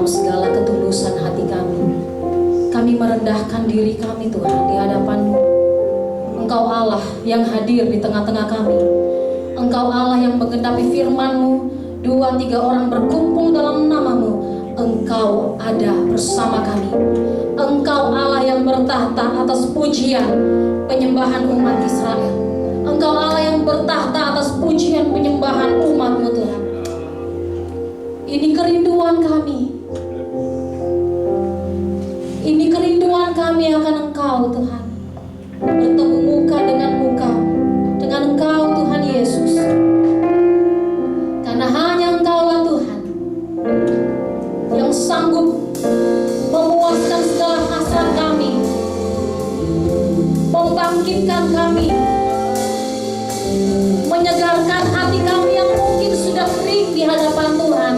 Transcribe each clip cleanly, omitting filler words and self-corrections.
segala ketulusan hati kami. Kami merendahkan diri kami Tuhan di hadapan-Mu. Engkau Allah yang hadir di tengah-tengah kami. Engkau Allah yang menggenapi firman-Mu. 2-3 orang berkumpul dalam nama-Mu, Engkau ada bersama kami. Engkau Allah yang bertahta atas pujian penyembahan umat Israel. Engkau Allah yang bertahta atas pujian penyembahan umat-Mu Tuhan. Ini kerinduan kami. Ini kerinduan kami akan Engkau Tuhan. Bertemu muka dengan muka dengan Engkau Tuhan Yesus. Karena hanya Engkaulah Tuhan yang sanggup memuaskan segala hasrat kami, membangkitkan kami, menyegarkan hati kami yang mungkin sudah kering di hadapan Tuhan,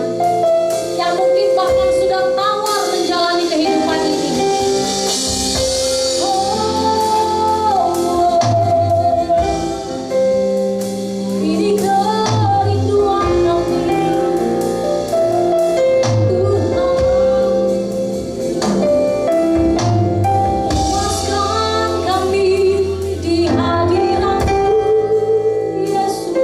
yang mungkin bahkan sudah tawar menjalani kehidupan ini. Ini kerinduan kami, puaskan kami di hadirat-Mu, Yesus.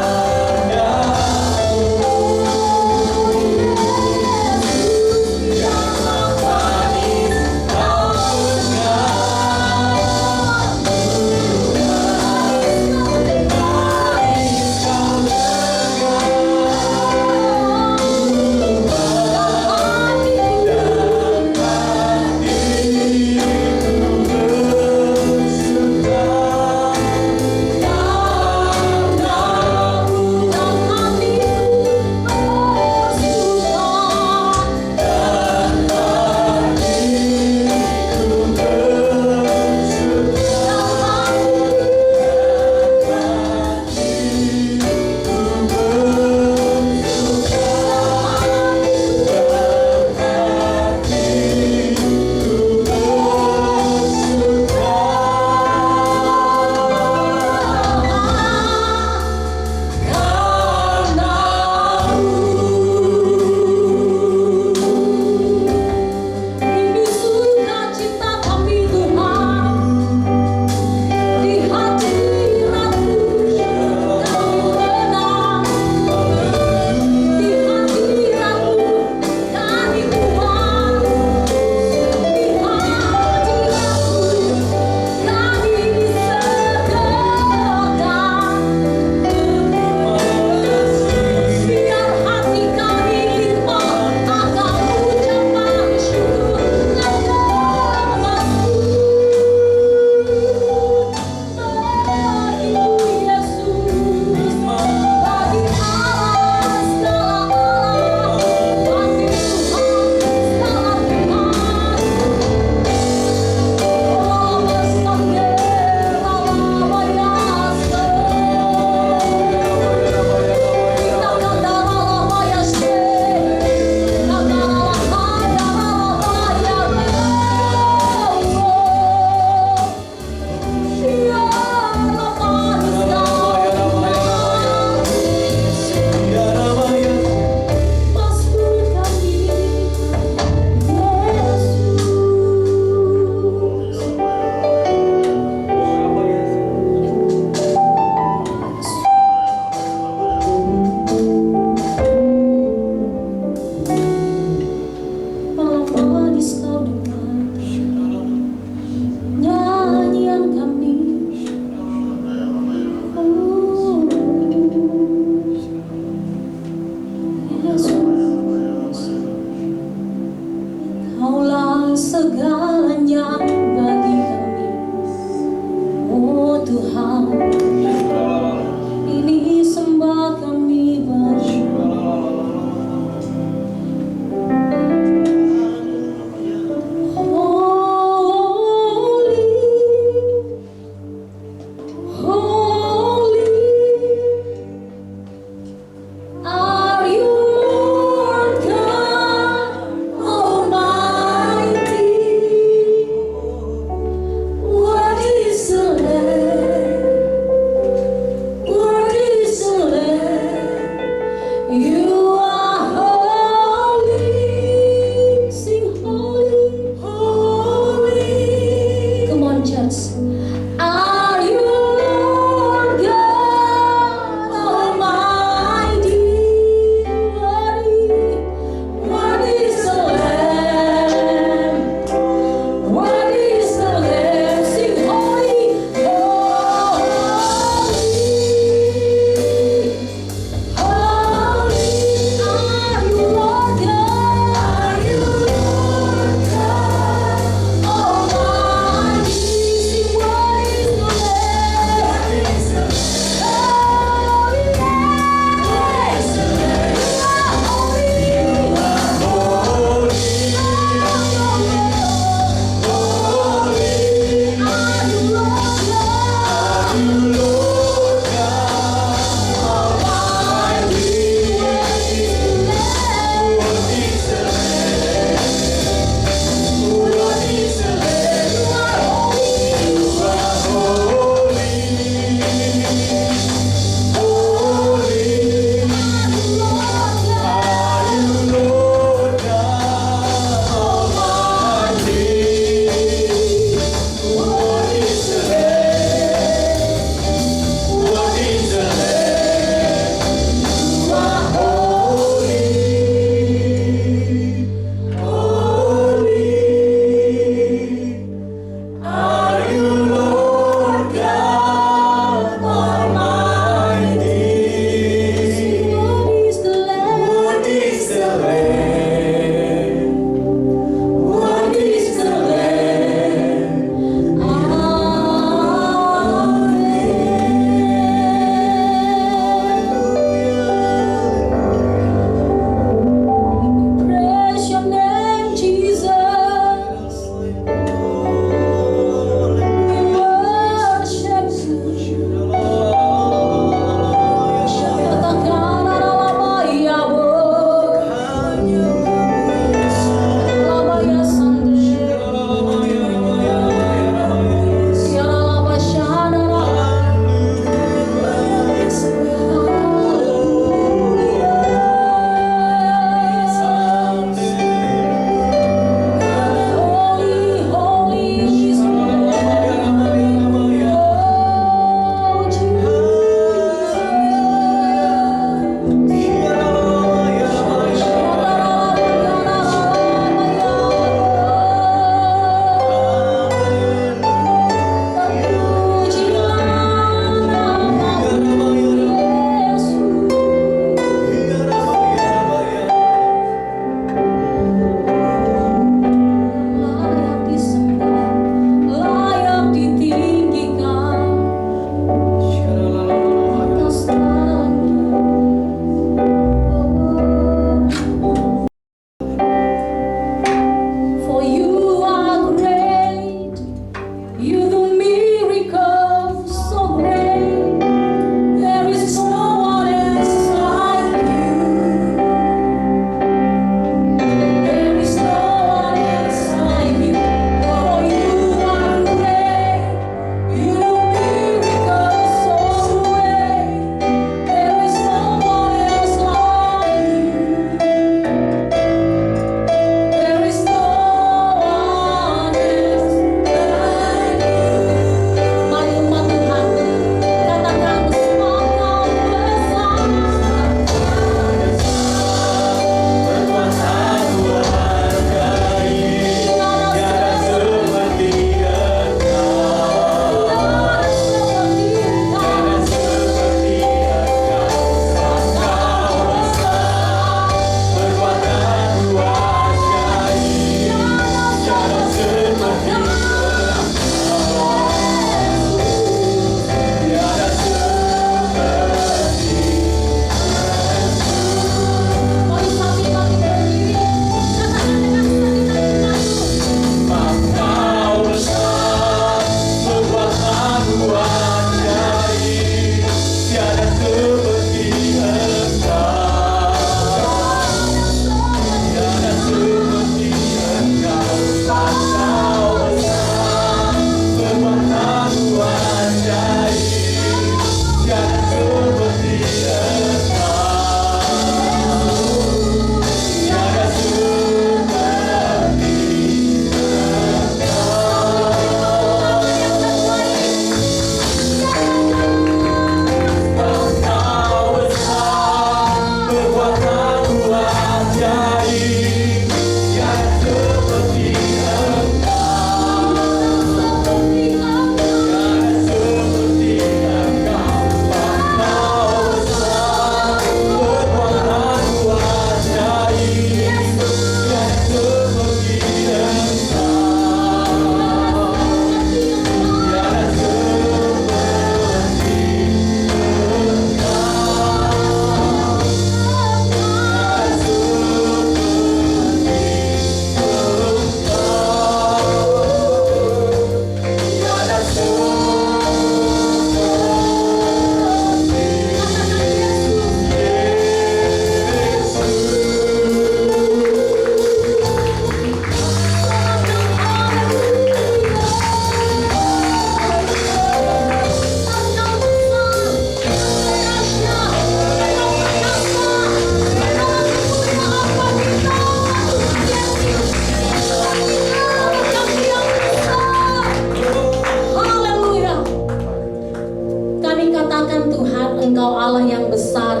katakan Tuhan, Engkau Allah yang besar.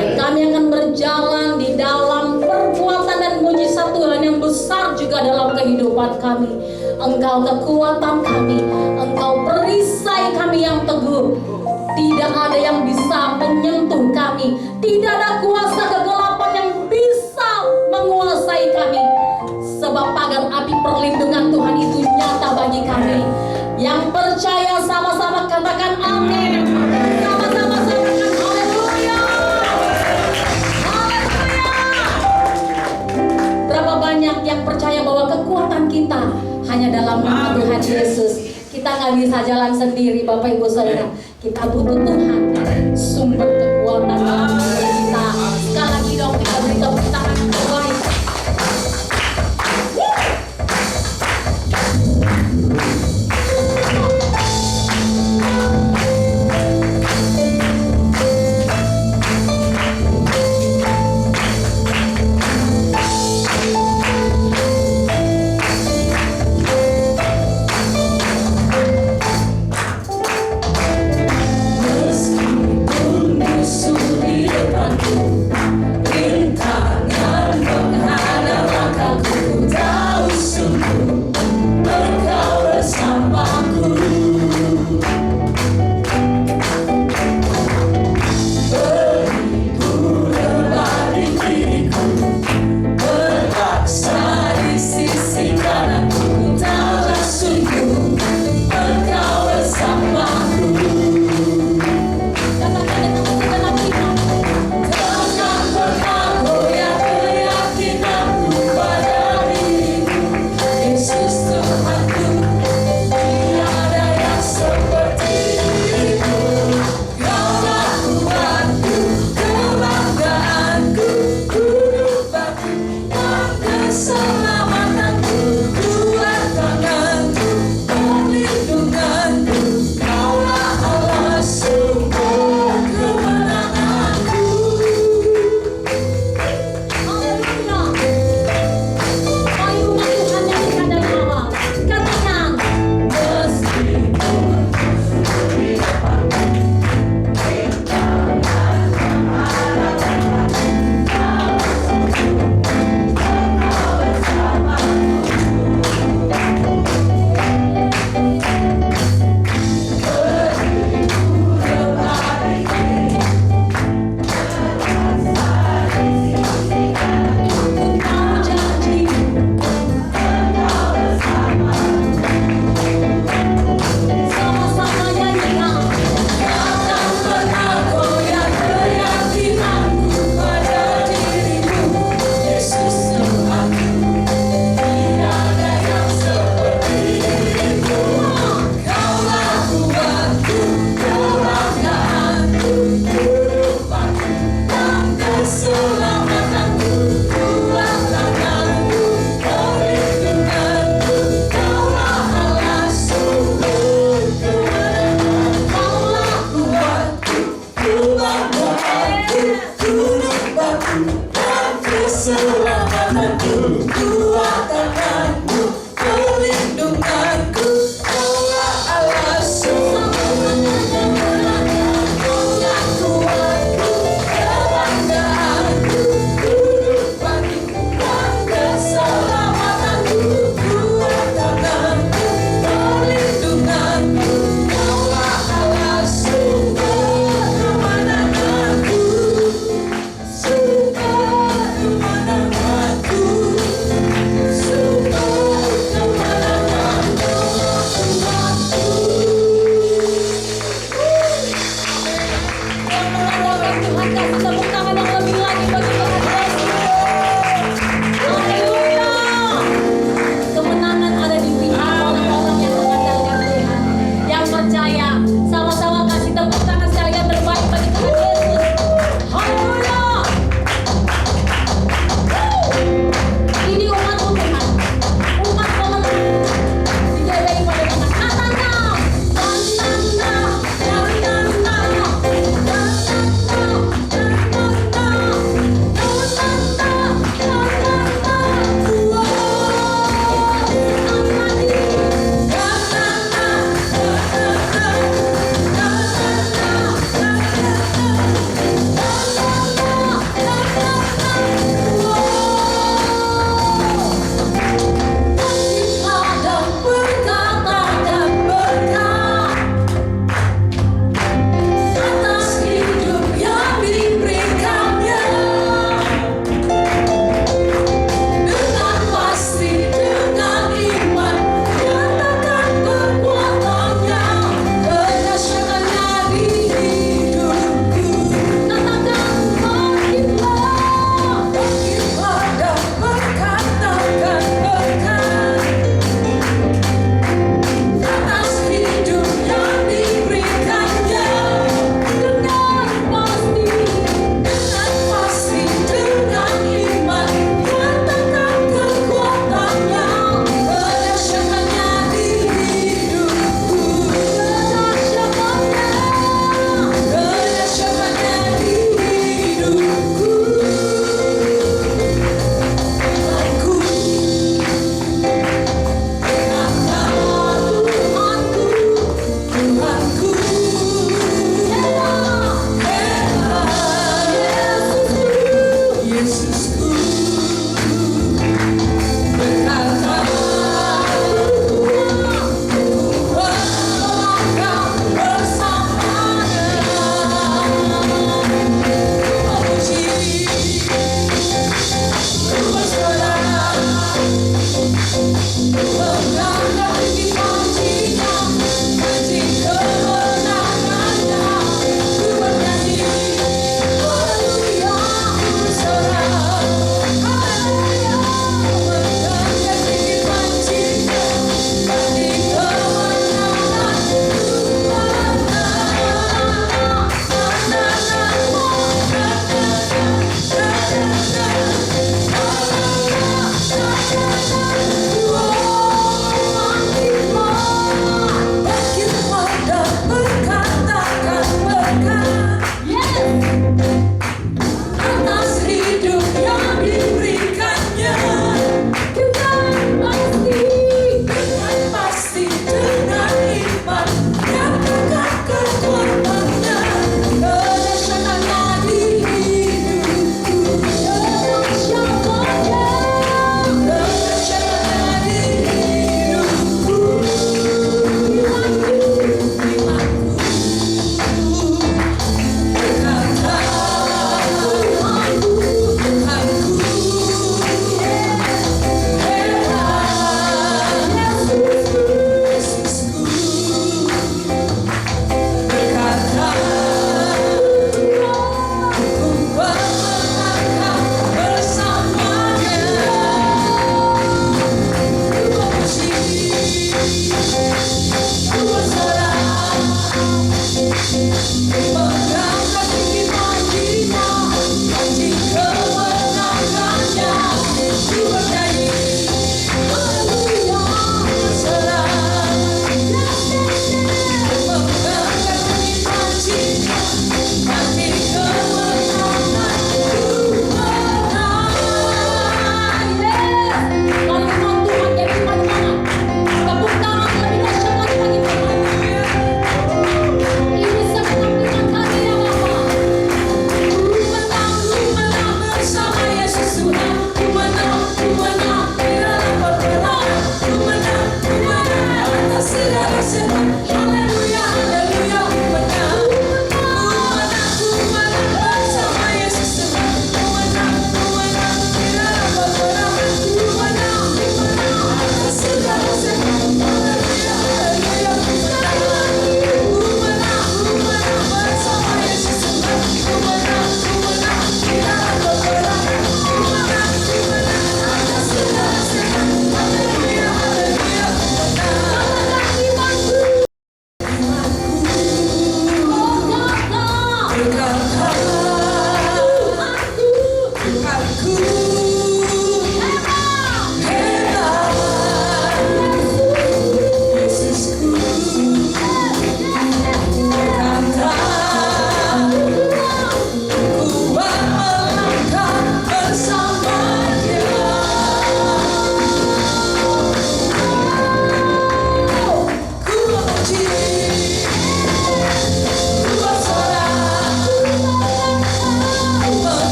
Dan kami akan berjalan di dalam perbuatan dan mujizat Tuhan yang besar juga dalam kehidupan kami. Engkau kekuatan kami, Engkau perisai kami yang teguh. Tidak ada yang bisa menyentuh kami. Tidak ada kuasa kegelapan yang bisa menguasai kami. Sebab pagar api perlindungan Tuhan itu nyata bagi kami. Yang percaya sama-sama katakan amin. Sama-sama katakan haleluya. Haleluya. Berapa banyak yang percaya bahwa kekuatan kita hanya dalam nama Tuhan Yesus. Kita nggak bisa jalan sendiri, Bapak Ibu Saudara. Kita butuh Tuhan, sumber kekuatan dalam hidup kita. Sekali lagi dong kita beri tepuk tangan yang terbaik.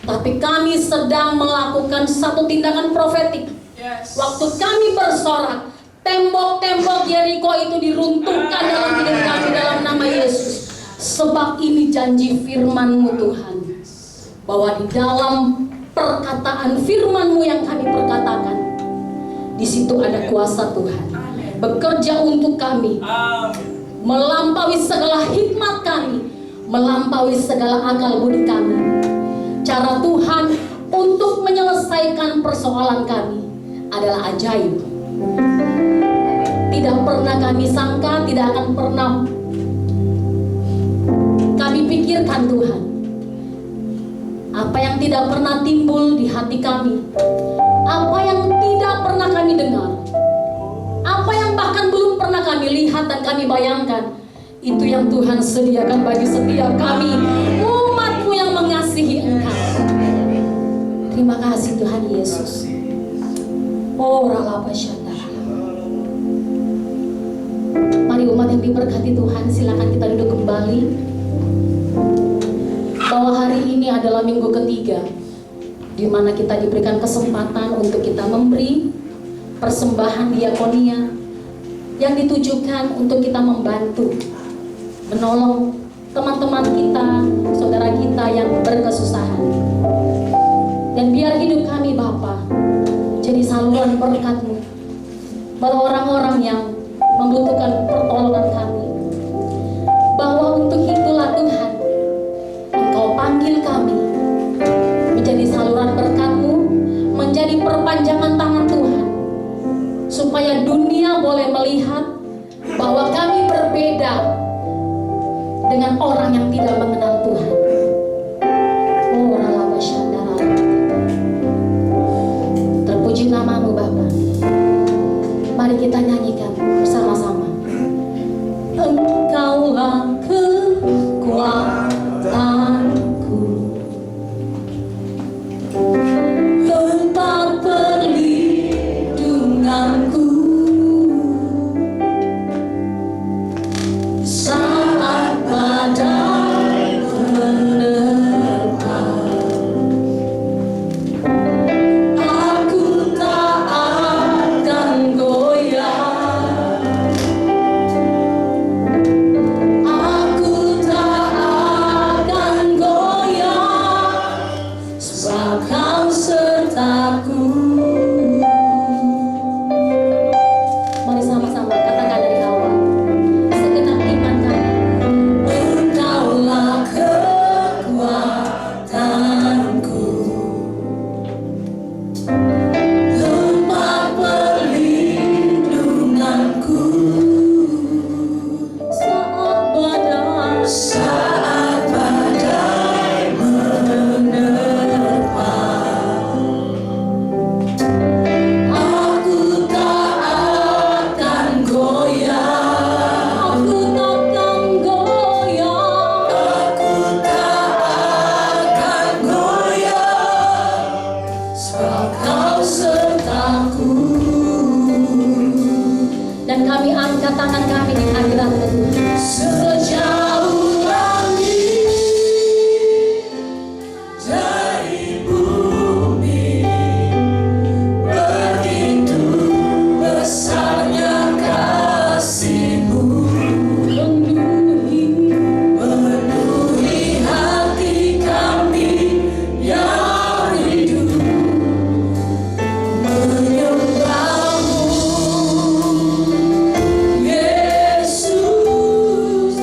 tapi kami sedang melakukan satu tindakan profetik. Waktu kami bersorak, tembok-tembok Yeriko itu diruntuhkan dalam hidup kami dalam nama Yesus. Sebab ini janji firman-Mu Tuhan, bahwa di dalam perkataan firman-Mu yang kami perkatakan, di situ ada kuasa Tuhan bekerja untuk kami, melampaui segala hikmat kami, melampaui segala akal budi kami. Cara Tuhan untuk menyelesaikan persoalan kami adalah ajaib. Tidak pernah kami sangka, tidak akan pernah kami pikirkan Tuhan. Apa yang tidak pernah timbul di hati kami, apa yang tidak pernah kami dengar, apa yang bahkan belum pernah kami lihat dan kami bayangkan, itu yang Tuhan sediakan bagi setiap kami, umat-Mu yang mengasihi Engkau. Terima kasih Tuhan Yesus. Oh, Ralabashanda. Mari umat yang diberkati Tuhan, silakan kita duduk kembali. Bahwa hari ini adalah minggu ketiga, di mana kita diberikan kesempatan untuk kita memberi persembahan diakonia yang ditujukan untuk kita membantu, menolong teman-teman kita, saudara kita yang berkesusahan. Dan biar hidup kami Bapa jadi saluran berkat-Mu buat orang-orang yang membutuhkan pertolongan kami. Bahwa untuk itulah Tuhan, Engkau panggil kami menjadi saluran berkat-Mu, menjadi perpanjangan tangan Tuhan, supaya dunia boleh melihat bahwa kami berbeda dengan orang yang tidak mengenal Tuhan. Oh, Ralabashanda. Terpuji nama-Mu Bapa. Mari kita nyanyikan bersama-sama. Engkaulah kekuatanku, tempat perlindunganku, saat badai menerpa. Aku tak akan goyah, aku tak akan goyah, sebab Kau sertaku. Mari sama-sama katakan dari awal, segenap iman kami. Engkaulah kekuatanku, tempat perlindunganku, saat badai menerpa. Aku tak akan goyah, aku takkan goyah, aku tak akan goyah, sebab Kau sertaku. Dan kami angkat tangan kami di hadirat Tuhan. Sejauh langit dari bumi, begitu besarnya kasih-Mu, memenuhi hati kami yang rindu menyembah-Mu, Yesus.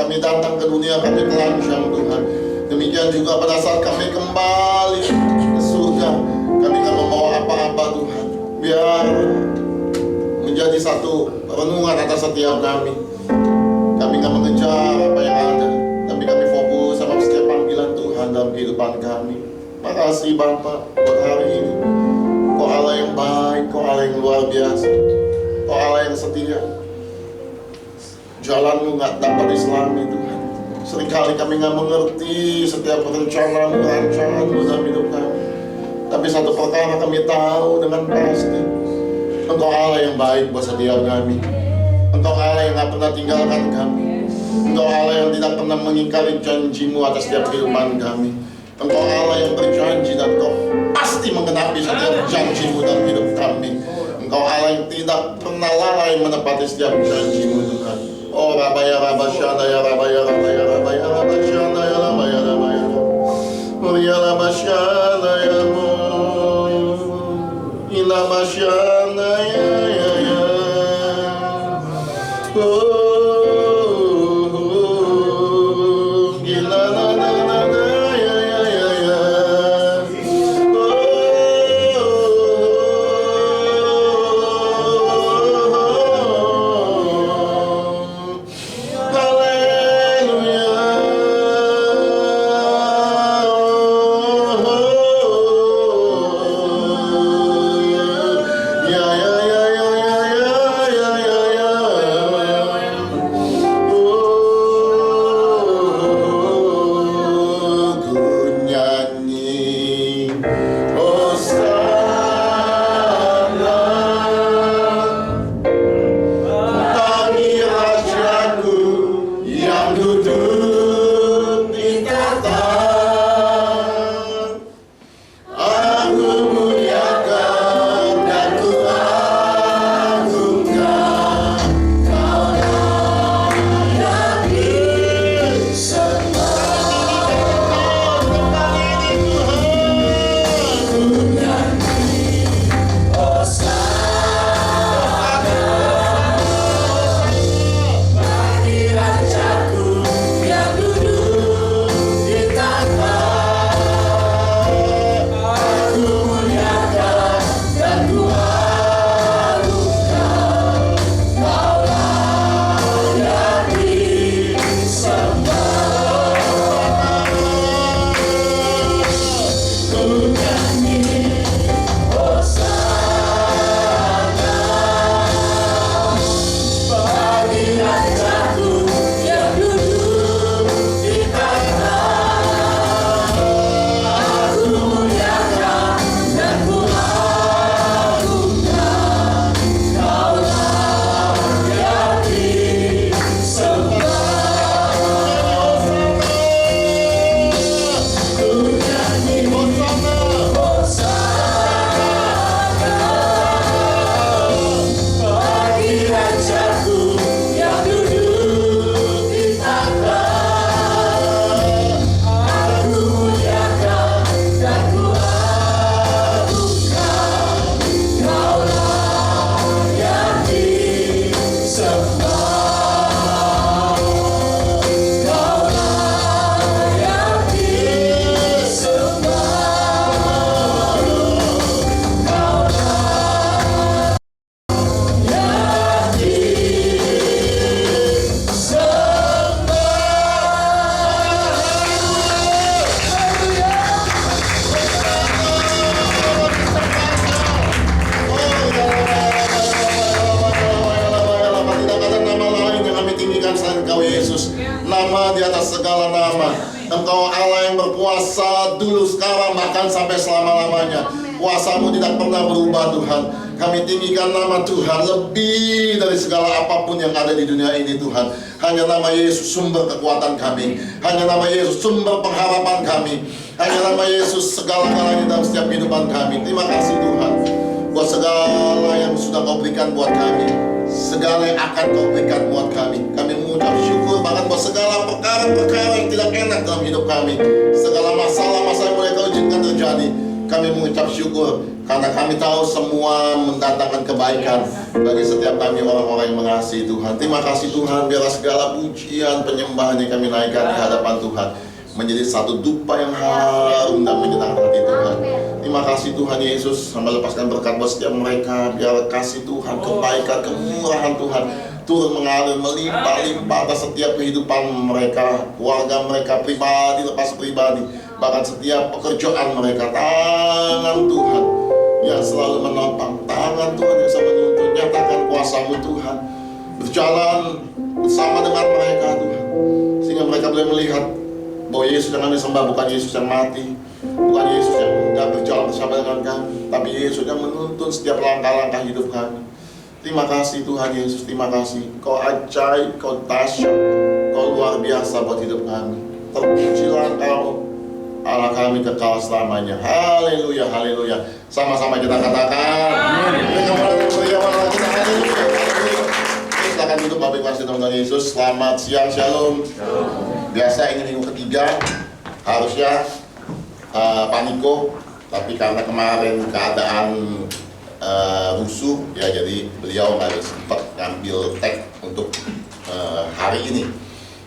kami datang ke dunia, kami telanjang Tuhan. Demikian juga pada saat kami kembali ke surga, kami gak membawa apa-apa Tuhan. Biar menjadi satu renungan atas setiap kami. Kami gak mengejar apa yang ada, tapi kami fokus sama setiap panggilan Tuhan dalam kehidupan kami. Makasih Bapa buat hari ini. Kau Allah yang baik, Kau Allah yang luar biasa, Kau Allah yang setia. Jalanmu gak dapat diselami Tuhan. Seringkali kami gak mengerti setiap rencana-Mu, rancangan-Mu dalam hidup kami. Tapi satu perkara kami tahu dengan pasti, Engkau Allah yang baik buat setiap kami. Engkau Allah yang gak pernah tinggalkan kami. Engkau Allah yang tidak pernah mengingkari janji-Mu atas setiap kehidupan kami. Engkau Allah yang berjanji dan Engkau pasti menggenapi setiap janji-Mu dalam hidup kami. Engkau Allah yang tidak pernah lalai menepati setiap janji-Mu Tuhan. Oh Rabaya Rabasyana ya Rabaya Rabaya Rabaya Rabasyana ya Rabaya Rabaya Rabaya Rabasyana ya Mu Ilabasyana ya ya ya. Nama di atas segala nama. Engkau Allah yang berkuasa dulu, sekarang, bahkan sampai selama-lamanya. Kuasa-Mu tidak pernah berubah Tuhan. Kami tinggikan nama Tuhan lebih dari segala apapun yang ada di dunia ini Tuhan. Hanya nama Yesus sumber kekuatan kami. Hanya nama Yesus sumber pengharapan kami. Hanya nama Yesus segala-galanya dalam setiap kehidupan kami. Terima kasih Tuhan buat segala yang sudah Kau berikan buat kami, segala yang akan Kau berikan buat kami. Kami mengucap syukur bahkan buat segala perkara-perkara yang tidak enak dalam hidup kami, segala masalah-masalah yang boleh Kau izinkan terjadi. Kami mengucap syukur karena kami tahu semua mendatangkan kebaikan bagi setiap kami orang-orang yang mengasihi Tuhan. Terima kasih Tuhan, biarlah segala pujian penyembahan yang kami naikkan di hadapan Tuhan menjadi satu dupa yang harum dan menyenangkan hati Tuhan. Terima kasih Tuhan Yesus, sambil lepaskan berkat buat setiap mereka. Biar kasih Tuhan, kebaikan, kemurahan Tuhan turun mengalir melimpah-limpah atas setiap kehidupan mereka, keluarga mereka, pribadi lepas pribadi, bahkan setiap pekerjaan mereka. Tangan Tuhan yang selalu menopang, tangan Tuhan yang selalu menuntun, nyatakan kuasa-Mu Tuhan, berjalan bersama dengan mereka Tuhan, sehingga mereka boleh melihat bahwa Yesus yang kami sembah bukan Yesus yang mati, bukan Yesus yang tidak berjalan bersama dengan kami, tapi Yesus yang menuntun setiap langkah-langkah hidup kami. Terima kasih Tuhan Yesus, terima kasih. Kau ajaib, Kau dahsyat, Kau luar biasa buat hidup kami. Terpujilah Kau, Allah kami kekal selamanya. Haleluya, haleluya. Sama-sama kita katakan. Silakan duduk Bapak Ibu kasih Tuhan Yesus. Selamat siang, shalom. Biasa ini minggu ketiga, harusnya Paniko, tapi karena kemarin keadaan rusuh ya, jadi beliau nggak sempat ngambil tag untuk hari ini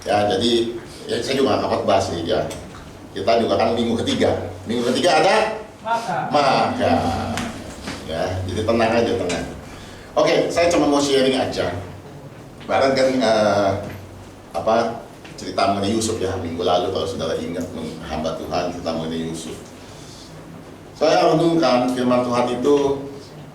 ya. Jadi ya saya juga nggak dapat bahas sih ya. Kita juga kan minggu ketiga ada maka ya, jadi tenang aja, tenang. Oke, saya cuma mau sharing aja. Barang kan cerita mengenai Yusuf ya, minggu lalu kalau saudara ingat, hamba Tuhan cerita mengenai Yusuf. Saya renungkan firman Tuhan itu,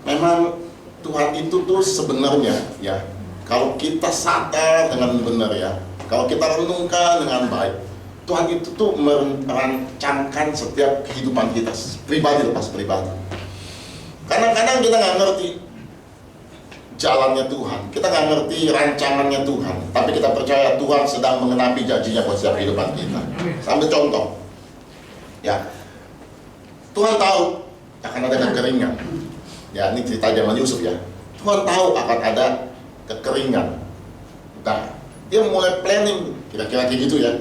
memang Tuhan itu tuh sebenarnya ya, kalau kita sadar dengan benar ya, kalau kita renungkan dengan baik, Tuhan itu tuh merancangkan setiap kehidupan kita, pribadi lepas pribadi. Kadang-kadang kita nggak ngerti jalannya Tuhan, kita nggak ngerti rancangannya Tuhan, tapi kita percaya Tuhan sedang mengenapi janjinya buat setiap kehidupan kita. Sambil contoh ya, Tuhan tahu akan ada kekeringan. Ya, ini cerita zaman Yusuf ya. Tuhan tahu akan ada kekeringan. Nah, dia mulai planning kira-kira kayak gitu ya.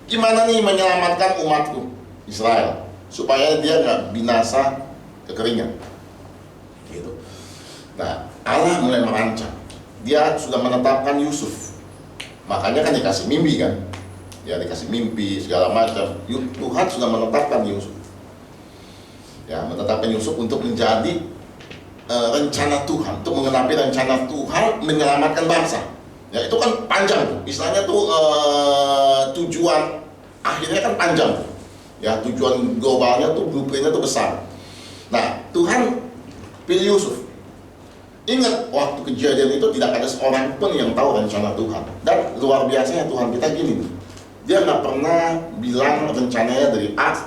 Gimana nih menyelamatkan umatku Israel supaya dia nggak binasa kekeringan. Gitu. Nah, Allah mulai merancang. Dia sudah menetapkan Yusuf. Makanya kan dikasih mimpi kan. Ya, dikasih mimpi segala macam. Tuhan sudah menetapkan Yusuf. Ya, menetapkan Yusuf untuk menjadi rencana Tuhan, untuk mengenapi rencana Tuhan menyelamatkan bangsa. Ya, itu kan panjang tuh. Istilahnya tuh tujuan akhirnya kan panjang. Ya, tujuan globalnya tuh, blueprintnya tuh besar. Nah, Tuhan pilih Yusuf. Ingat, waktu kejadian itu tidak ada seorang pun yang tahu rencana Tuhan. Dan luar biasanya Tuhan kita gini nih, dia nggak pernah bilang rencananya dari A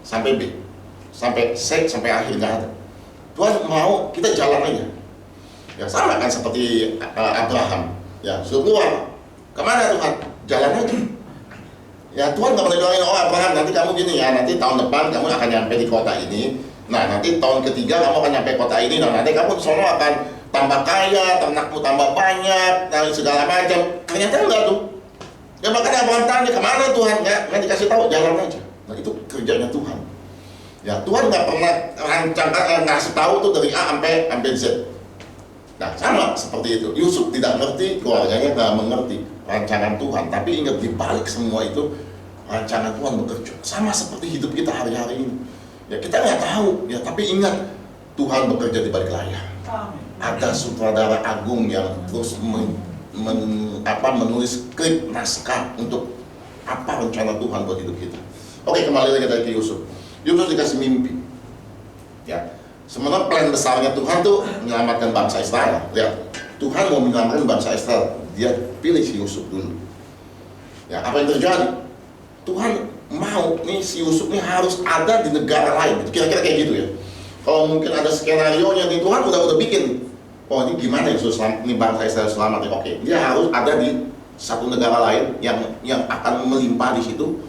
sampai B, sampai C, sampai akhir, nggak ada. Tuhan mau kita jalan aja. Ya, sama kan seperti Abraham. Ya, suruh keluar. Kemana Tuhan? Jalan aja. Ya, Tuhan nggak pernah bilangin, oh Abraham nanti kamu gini ya, nanti tahun depan kamu akan nyampe di kota ini. Nah, nanti tahun ketiga kamu akan nyampe kota ini. Nah, nanti kamu di sono akan tambah kaya, ternakmu tambah banyak, dan segala macam. Ternyata enggak tuh. Ya, makanya Abraham tanya, kemana Tuhan? Nggak dikasih tahu, jalan aja. Nah, itu kerjanya Tuhan. Ya, Tuhan nggak pernah rancangkan, ngasih tahu tuh dari A sampai Z. Nah, sama seperti itu. Yusuf tidak ngerti, keluarganya nggak mengerti rancangan Tuhan. Tapi ingat, di balik semua itu rancangan Tuhan bekerja. Sama seperti hidup kita hari-hari ini. Ya, kita nggak tahu. Ya, tapi ingat, Tuhan bekerja di balik layar. Ada sutradara agung yang terus menulis skrip naskah untuk apa rencana Tuhan buat hidup kita. Oke, kembali lagi dari Yusuf. Yusuf dikasih mimpi. Ya, sebenarnya plan besarnya Tuhan tuh menyelamatkan bangsa Israel. Lihat, Tuhan mau menyelamatkan bangsa Israel. Dia pilih si Yusuf dulu. Ya, apa yang terjadi? Tuhan mau nih si Yusuf nih harus ada di negara lain. Kira-kira kayak gitu ya. Kalau mungkin ada skenario nya nih, Tuhan udah bikin. Oh, ini gimana Yesus ini bangsa Israel selamat ya? Oke, dia harus ada di satu negara lain yang akan melimpah di situ.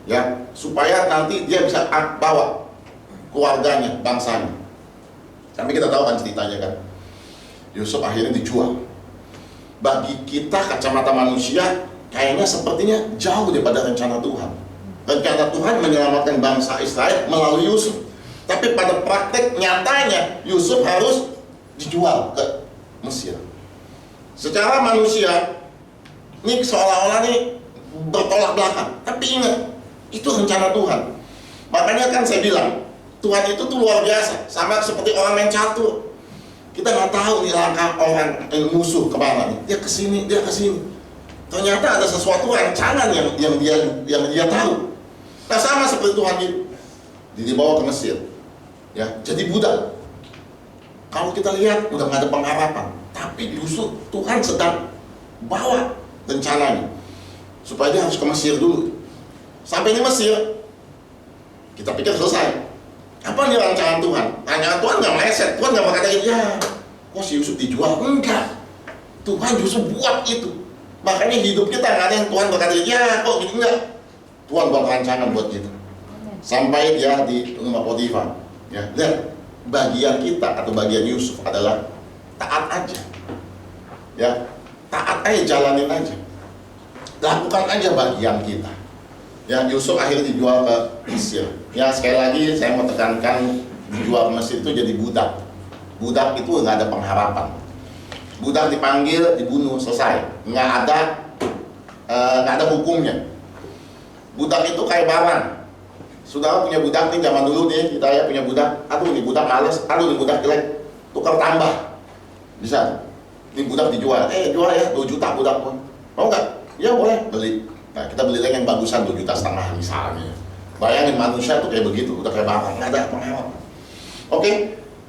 Ya, supaya nanti dia bisa bawa keluarganya, bangsanya. Tapi kita tahu kan ceritanya kan, Yusuf akhirnya dijual. Bagi kita kacamata manusia, kayaknya sepertinya jauh daripada rencana Tuhan. Rencana Tuhan menyelamatkan bangsa Israel melalui Yusuf. Tapi pada praktek nyatanya Yusuf harus dijual ke Mesir. Secara manusia ini seolah-olah nih bertolak belakang. Tapi ingat, itu rencana Tuhan. Makanya kan saya bilang, Tuhan itu tuh luar biasa. Sama seperti orang main catur. Kita nggak tahu nih langkah orang musuh kemana nih. Dia kesini, dia kesini. Ternyata ada sesuatu rancangan yang dia tahu. Nah sama seperti Tuhan itu. Dibawa ke Mesir. Ya, jadi budak. Kalau kita lihat udah nggak ada pengharapan. Tapi justru Tuhan sedang bawa rencananya. Supaya dia harus ke Mesir dulu. Sampai di Mesir, kita pikir selesai. Apa nih rancangan Tuhan? Rancangan Tuhan nggak meleset. Tuhan nggak berkata, ya, kok si Yusuf dijual? Enggak. Tuhan justru buat itu. Makanya hidup kita nggak ada yang Tuhan berkata, ya, kok gitu enggak. Tuhan buat rancangan buat kita. Sampai dia di rumah Potifar. Ya, lihat, bagian kita atau bagian Yusuf adalah taat aja. Ya, taat aja, jalanin aja. Lakukan aja bagian kita. Ya, Yusuf akhirnya dijual ke Mesir. Ya, sekali lagi saya mau tekankan, dijual ke Mesir itu jadi budak. Budak itu nggak ada pengharapan. Budak dipanggil, dibunuh, selesai. Nggak ada hukumnya. Budak itu kayak barang. Saudara punya budak nih, zaman dulu nih, kita ya punya budak. Aduh, ini budak males, aduh, ini budak jelek. Tukar tambah. Bisa. Ini budak dijual. Jual ya, 2 juta budak pun. Mau nggak? Ya boleh, beli. Nah, kita beli lagi yang bagusan 2,5 juta misalnya. Bayangin manusia tuh kayak begitu, udah kayak barang, nggak ada pengharapan. Oke,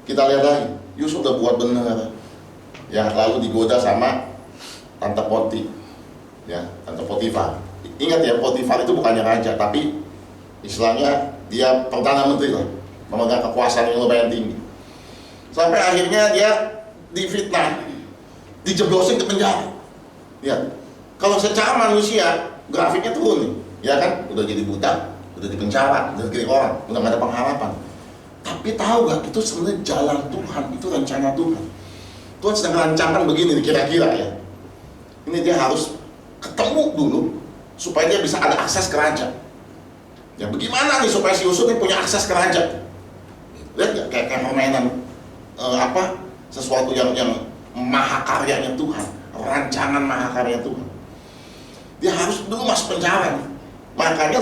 kita lihat lagi. Yusuf udah buat bener. Ya, lalu digoda sama Tante Poti. Ya, Tante Potifar. Ingat ya, Potifar itu bukannya raja, tapi istilahnya dia perdana menteri lah, memegang kekuasaan yang lumayan tinggi. Sampai akhirnya dia difitnah, dijeblosin ke penjara. Ya, kalau secara manusia grafiknya turun nih, ya kan? Udah jadi budak, udah di penjara, udah jadi orang, udah gak ada pengharapan. Tapi tahu gak, itu sebenarnya jalan Tuhan, itu rencana Tuhan. Tuhan sedang merancangkan begini kira-kira ya. Ini dia harus ketemu dulu supaya dia bisa ada akses ke raja. Ya bagaimana nih supaya si Yusuf ini punya akses ke raja? Lihat gak kayak permainan sesuatu yang mahakaryanya Tuhan, rancangan mahakarya Tuhan. Dia harus dulu masuk penjara nih. Makanya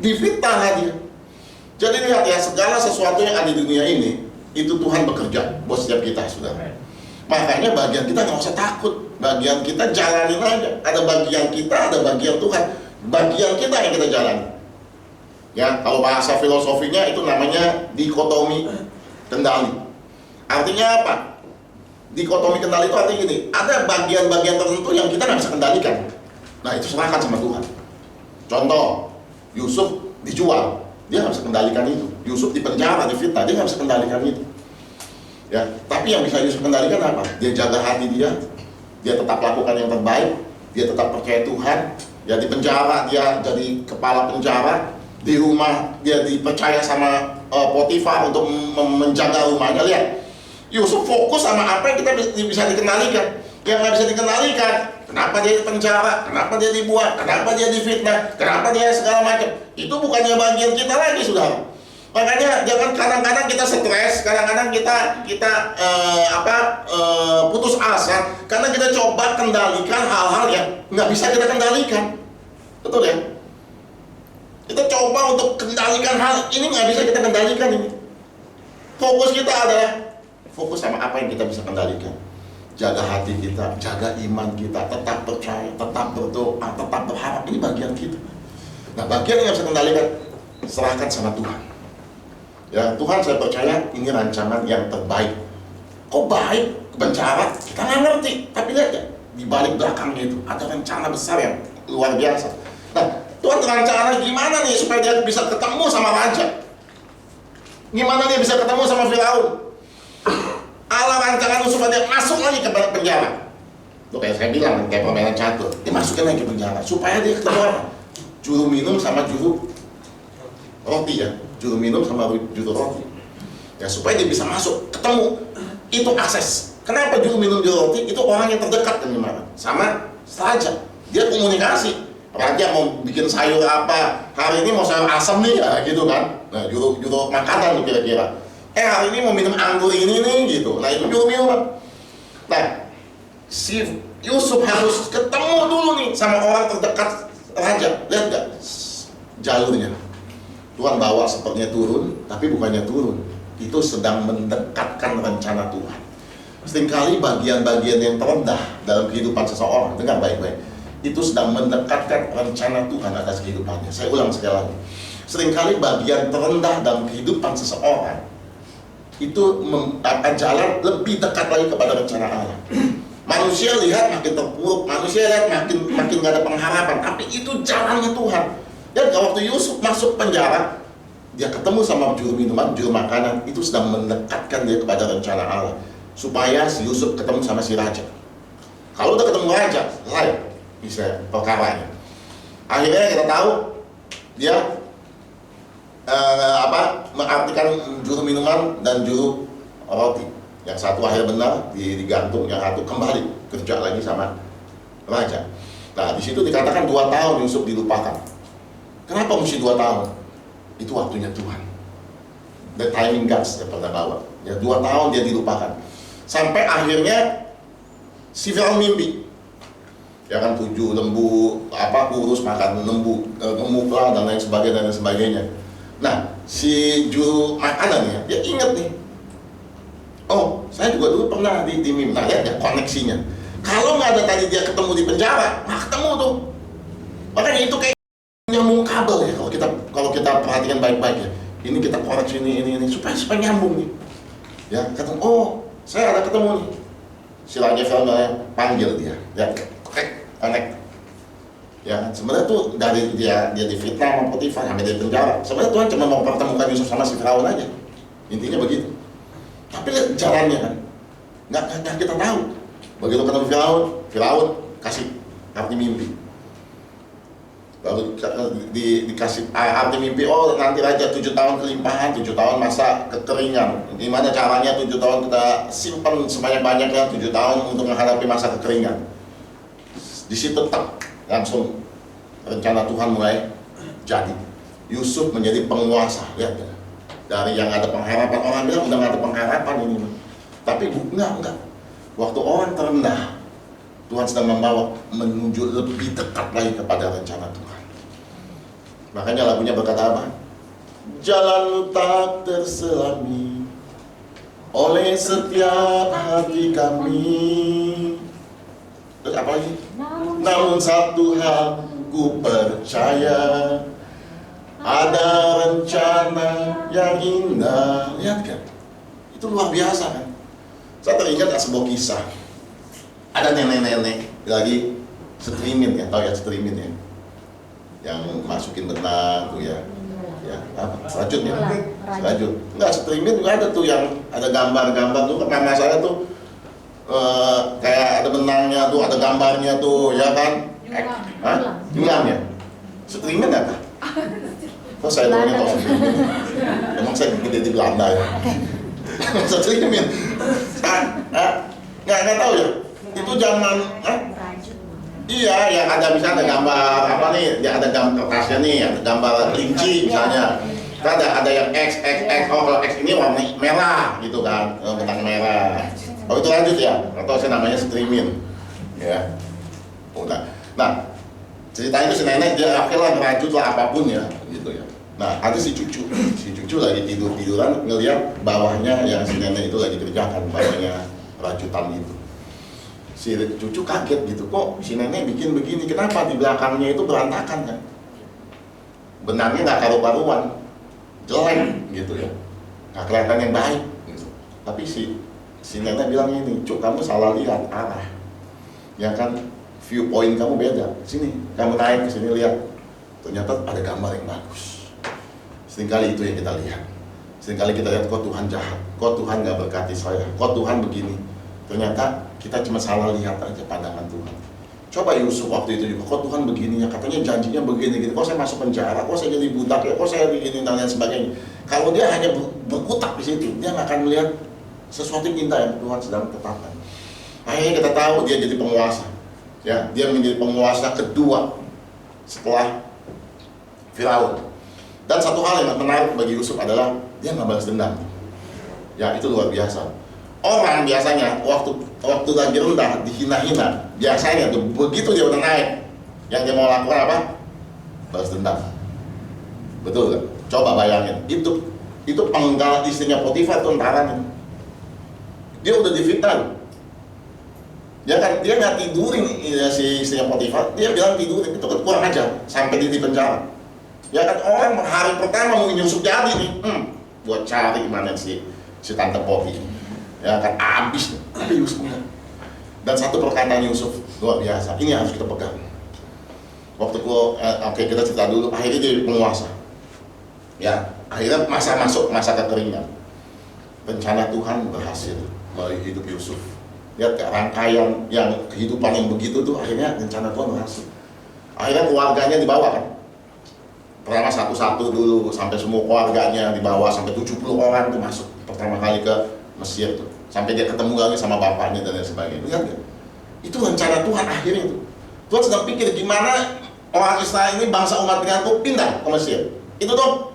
difitnah dia. Jadi lihat ya, segala sesuatu yang ada di dunia ini itu Tuhan bekerja buat setiap kita, saudara. Makanya bagian kita nggak usah takut. Bagian kita jalanin aja. Ada bagian kita, ada bagian Tuhan. Bagian kita yang kita jalani. Ya, kalau bahasa filosofinya itu namanya dikotomi kendali. Artinya apa? Dikotomi kendali itu artinya gini, ada bagian-bagian tertentu yang kita nggak bisa kendalikan. Nah, itu serahkan sama Tuhan. Contoh, Yusuf dijual, dia nggak bisa kendalikan itu. Yusuf dipenjara, difitnah, dia nggak bisa kendalikan itu. Ya, tapi yang bisa Yusuf kendalikan apa? Dia jaga hati dia tetap lakukan yang terbaik, dia tetap percaya Tuhan. Ya, di penjara dia jadi kepala penjara. Di rumah dia dipercaya sama Potifar untuk menjaga rumahnya. Lihat, Yusuf fokus sama apa yang kita bisa dikendalikan. Yang nggak bisa dikendalikan, kenapa dia di penjara, kenapa dia dibuat, kenapa dia difitnah, kenapa dia segala macam. Itu bukannya bagian kita lagi, saudara. Makanya jangan kadang-kadang kita stres, kadang-kadang kita putus asa karena kita coba kendalikan hal-hal yang nggak bisa kita kendalikan. Betul ya? Kita coba untuk kendalikan hal ini, nggak bisa kita kendalikan ini. Fokus kita adalah fokus sama apa yang kita bisa kendalikan. Jaga hati kita, jaga iman kita, tetap percaya, tetap berdoa, tetap berharap. Ini bagian kita. Nah, bagian yang bisa kendalikan, serahkan sama Tuhan. Ya, Tuhan, saya percaya ini rancangan yang terbaik. Kok baik? Penjara? Kita nggak ngerti. Tapi lihat ya, di balik belakangnya itu ada rencana besar yang luar biasa. Nah, Tuhan rencana gimana nih supaya dia bisa ketemu sama raja? Gimana dia bisa ketemu sama Firaun? Allah rancangan supaya dia masuk lagi ke penjara. Tuh kayak saya bilang, kayak permainan catur, dia masukin lagi ke penjara supaya dia ketemu apa? Juru minum sama juru roti ya, juru minum sama juru roti. Ya supaya dia bisa masuk, ketemu, itu akses. Kenapa juru minum juru roti? Itu orang yang terdekat dengan mana? Sama raja. Dia komunikasi. Raja mau bikin sayur apa, hari ini mau sayur asam nih ya gitu kan. Nah juru makanan tuh kira-kira. Hari ini mau minum anggur ini nih gitu. Nah itu juru minuman. Nah si Yusuf harus ketemu dulu nih sama orang terdekat raja. Lihat gak jalurnya? Tuhan bawa sepertinya turun, tapi bukannya turun. Itu sedang mendekatkan rencana Tuhan. Seringkali bagian-bagian yang terendah dalam kehidupan seseorang, dengar baik-baik, itu sedang mendekatkan rencana Tuhan atas kehidupannya. Saya ulang sekali lagi. Seringkali bagian terendah dalam kehidupan seseorang itu akan jalan lebih dekat lagi kepada rencana Allah. Manusia lihat makin terpuruk, manusia lihat makin gak ada pengharapan, tapi itu jalannya Tuhan. Dan waktu Yusuf masuk penjara, dia ketemu sama juru minuman, juru makanan, itu sedang mendekatkan dia kepada rencana Allah, supaya si Yusuf ketemu sama si raja. Kalau udah ketemu raja, lain bisa perkaranya. Akhirnya kita tahu dia mengartikan juru minuman dan juru roti. Yang satu akhirnya benar digantung, yang satu kembali kerja lagi sama raja. Nah di situ dikatakan 2 tahun Yusuf dilupakan. Kenapa mesti 2 tahun? Itu waktunya Tuhan. The timing gods ya pernah bawa. Ya 2 tahun dia dilupakan. Sampai akhirnya si Firaun mimpi. Ya kan 7 lembu kurus makan lembu gemuk lah dan lain sebagainya. Nah si juru makanannya dia ingat nih. Oh saya juga dulu pernah di mimpi. Nah lihat ya koneksinya. Kalau nggak ada tadi dia ketemu di penjara, nggak ketemu tuh. Makanya itu kayak nyambung kabel ya kalau kita perhatikan baik-baik ya. Ini kita koreksi ini supaya nyambung nih. Ya ketemu. Oh saya ada ketemu nih. Si raja Firaun panggil dia. Ya connect. Ya sebenarnya tuh dari dia difitnah sama Potifar sampai di penjara. Sebenarnya Tuhan cuma mau pertemukan Yusuf sama si Firaun aja. Intinya begitu. Tapi lihat jalannya kan, nggak kita tahu. Begitu ketemu Firaun kasih arti mimpi. Lalu dikasih arti mimpi, oh nanti raja 7 tahun kelimpahan, 7 tahun masa kekeringan. Gimana caranya 7 tahun kita simpan sebanyak-banyaknya 7 tahun untuk menghadapi masa kekeringan. Di situ langsung rencana Tuhan mulai jadi. Yusuf menjadi penguasa, lihat ya. Dari yang ada pengharapan, orang bilang udah gak ada pengharapan ini. Tapi enggak. Waktu orang terendah, Tuhan sedang membawa menuju lebih dekat lagi kepada rencana Tuhan. Makanya lagunya berkata apa? Jalanmu tak terselami oleh setiap hati kami. Terus apa lagi? Namun satu hal ku percaya, ada rencana yang indah. Lihat kan? Itu luar biasa kan? Saya teringat sebuah kisah. Ada nenek-nenek lagi streaming ya, tahu ya streaming ya? Yang masukin benang tuh ya. Ya, apa? Serajut ya? Serajut. Enggak, streaming juga ada tuh yang ada gambar-gambar tuh. Mama saya tuh kayak ada benangnya tuh, ada gambarnya tuh, ya kan? Nyulam ya? Streaming apa? Kok saya tahu kalau streaming? Emang saya gede di Belanda ya? Streaming? Nggak tahu ya? Itu zaman, iya, yang ada misalnya ada gambar apa nih? Dia ada gambar kertasnya nih, ada gambar kelinci misalnya. Ada yang X, kalau X ini warna merah gitu kan, benang merah. Oh itu lanjut ya, atau saya namanya streaming, ya. Udah. Nah, ceritanya itu si nenek dia akhirnya merajut lah apapun ya, gitu ya. Nah, ada si cucu lagi tiduran ngeliat bawahnya yang si nenek itu lagi kerjakan, bawahnya rajutan itu. Si cucu kaget gitu, kok si nenek bikin begini, kenapa di belakangnya itu berantakan kan? Benangnya nggak karu-karuan, jelek gitu ya, nggak kelihatan yang baik gitu. Tapi si nenek bilang ini, Cuk kamu salah lihat arah, ya kan viewpoint kamu beda. Sini, kamu naik ke sini lihat, ternyata ada gambar yang bagus. Seringkali itu yang kita lihat. Seringkali kita lihat kok Tuhan jahat, kok Tuhan nggak berkati saya, kok Tuhan begini. Ternyata kita cuma salah lihat aja pandangan Tuhan. Coba Yusuf waktu itu juga, kok Tuhan begini ya, katanya janjinya begini, kok saya masuk penjara, kok saya jadi budak ya, kok saya begini dan lain sebagainya. Kalau dia hanya berkutak di situ, dia nggak akan melihat sesuatu yang indah yang Tuhan sedang tetapkan. Akhirnya kita tahu dia jadi penguasa, ya, dia menjadi penguasa kedua setelah Firaun. Dan satu hal yang menarik bagi Yusuf adalah dia nggak balas dendam. Ya, itu luar biasa. Orang biasanya waktu lagi rendah, dihina-hina, biasanya tuh begitu dia udah naik, yang dia mau lakukan apa? Balas dendam. Betul kan? Coba bayangin, itu penggal istrinya Potifar, tentaranya. Dia udah difitnah. Ya kan, dia nggak tidurin si istrinya Potifar, dia bilang tidurin, itu kan kurang ajar, sampai di penjara. Ya kan, orang hari pertama mau Yusuf jadi nih, buat cari mana si tante Popi. Ya kan, abis, tapi Yusuf enggak. Dan satu perkataan Yusuf luar biasa, ini harus kita pegang. Waktu oke, kita cerita dulu, akhirnya dia penguasa. Ya, akhirnya masuk masa kekeringan. Rencana Tuhan berhasil melalui hidup Yusuf. Lihat rangkaian yang kehidupan yang begitu tuh, akhirnya rencana Tuhan berhasil. Akhirnya keluarganya dibawa kan. Pertama satu-satu dulu, sampai semua keluarganya dibawa, sampai 70 orang tuh masuk pertama kali ke Mesir tuh. Sampai dia ketemu lagi sama bapaknya dan lain sebagainya. Lihat gak? Itu rencana Tuhan akhirnya tuh. Tuhan sedang pikir gimana orang Israel ini, bangsa umat Tuhan tuh pindah ke Mesir. Itu tuh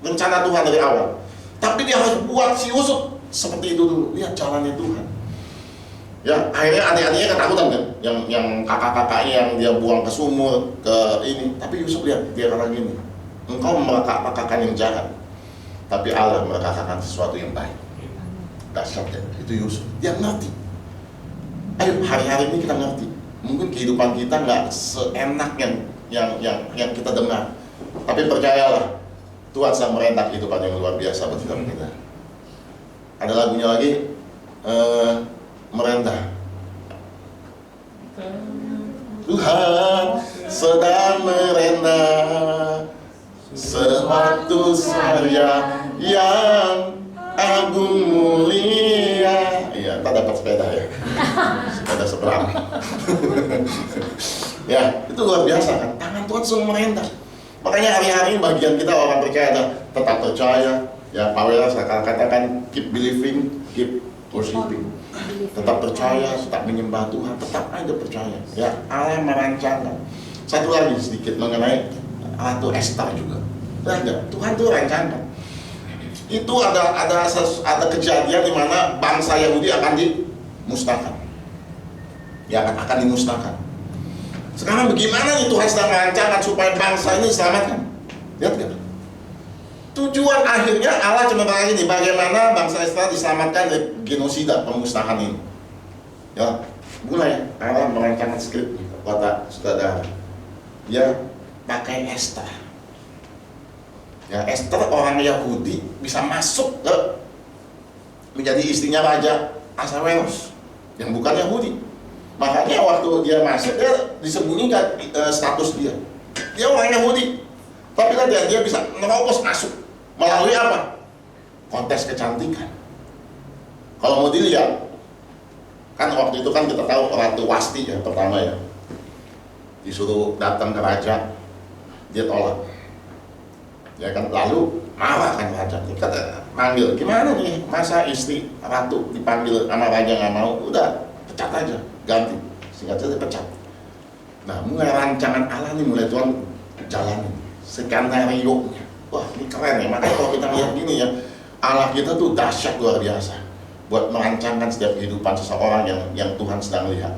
rencana Tuhan dari awal. Tapi dia harus buat si Yusuf seperti itu dulu. Lihat jalannya Tuhan. Ya, akhirnya adik-adiknya ketakutan kan, yang kakak-kakaknya yang dia buang ke sumur, ke ini. Tapi Yusuf lihat, dia kata gini, engkau mereka-rakakan yang jahat, tapi Allah mereka-rakakan sesuatu yang baik. Dahsyat ya, itu Yusuf. Dia ngerti. Ayo, hari-hari ini kita ngerti. Mungkin kehidupan kita nggak seenak yang kita dengar. Tapi percayalah, Tuhan sedang merentah kehidupan yang luar biasa buat kita. Ada lagunya lagi, merendah. Tuhan sedang merendah sewaktu saya yang agung mulia. Iya, tak dapat sepeda ya. Sepeda seberang. Ya, itu luar biasa kan. Tangan Tuhan selalu merendah. Makanya hari-hari bagian kita orang percaya adalah tetap percaya. Ya, Pak Wela sekarang katakan keep believing, keep worshiping. Tetap percaya, tetap menyembah Tuhan, tetap aja percaya. Ya, Allah merancangkan. Satu lagi sedikit mengenai Ratu Esther juga. Lihat, Tuhan tuh rancangkan. Itu ada kejadian di mana bangsa Yahudi akan dimusnahkan. Ya, akan dimusnahkan. Sekarang bagaimana nih Tuhan sedang merancangkan supaya bangsa ini diselamatkan? Lihat gak? Tujuan akhirnya Allah cuma bilang ini, bagaimana bangsa Israel diselamatkan dari genosida, pemusnahan ini. Ya, mulai Allah merancangkan skrip kata saudara. Dia pakai Esther. Ya, Esther orang Yahudi bisa masuk ke menjadi istrinya Raja Ahasveros yang bukan Yahudi. Makanya waktu dia masuk, dia disembunyikan status dia. Dia orang Yahudi, tapi dia bisa nerobos masuk. Melalui apa? Kontes kecantikan. Kalau mau dilihat, kan waktu itu kan kita tahu Ratu Wasti ya pertama ya, disuruh datang ke raja, dia tolak. Ya kan, lalu marah kan raja. Ini kata manggil, gimana nih masa istri ratu dipanggil sama raja nggak mau? Udah pecat aja, ganti. Singkat saja pecat. Nah, mulai rancangan Allah nih, mulai Tuhan jalanin skenario-nya. Wah, ini keren ya. Makanya kalau kita lihat gini ya, Allah kita tuh dahsyat luar biasa buat merancangkan setiap kehidupan seseorang yang Tuhan sedang lihat.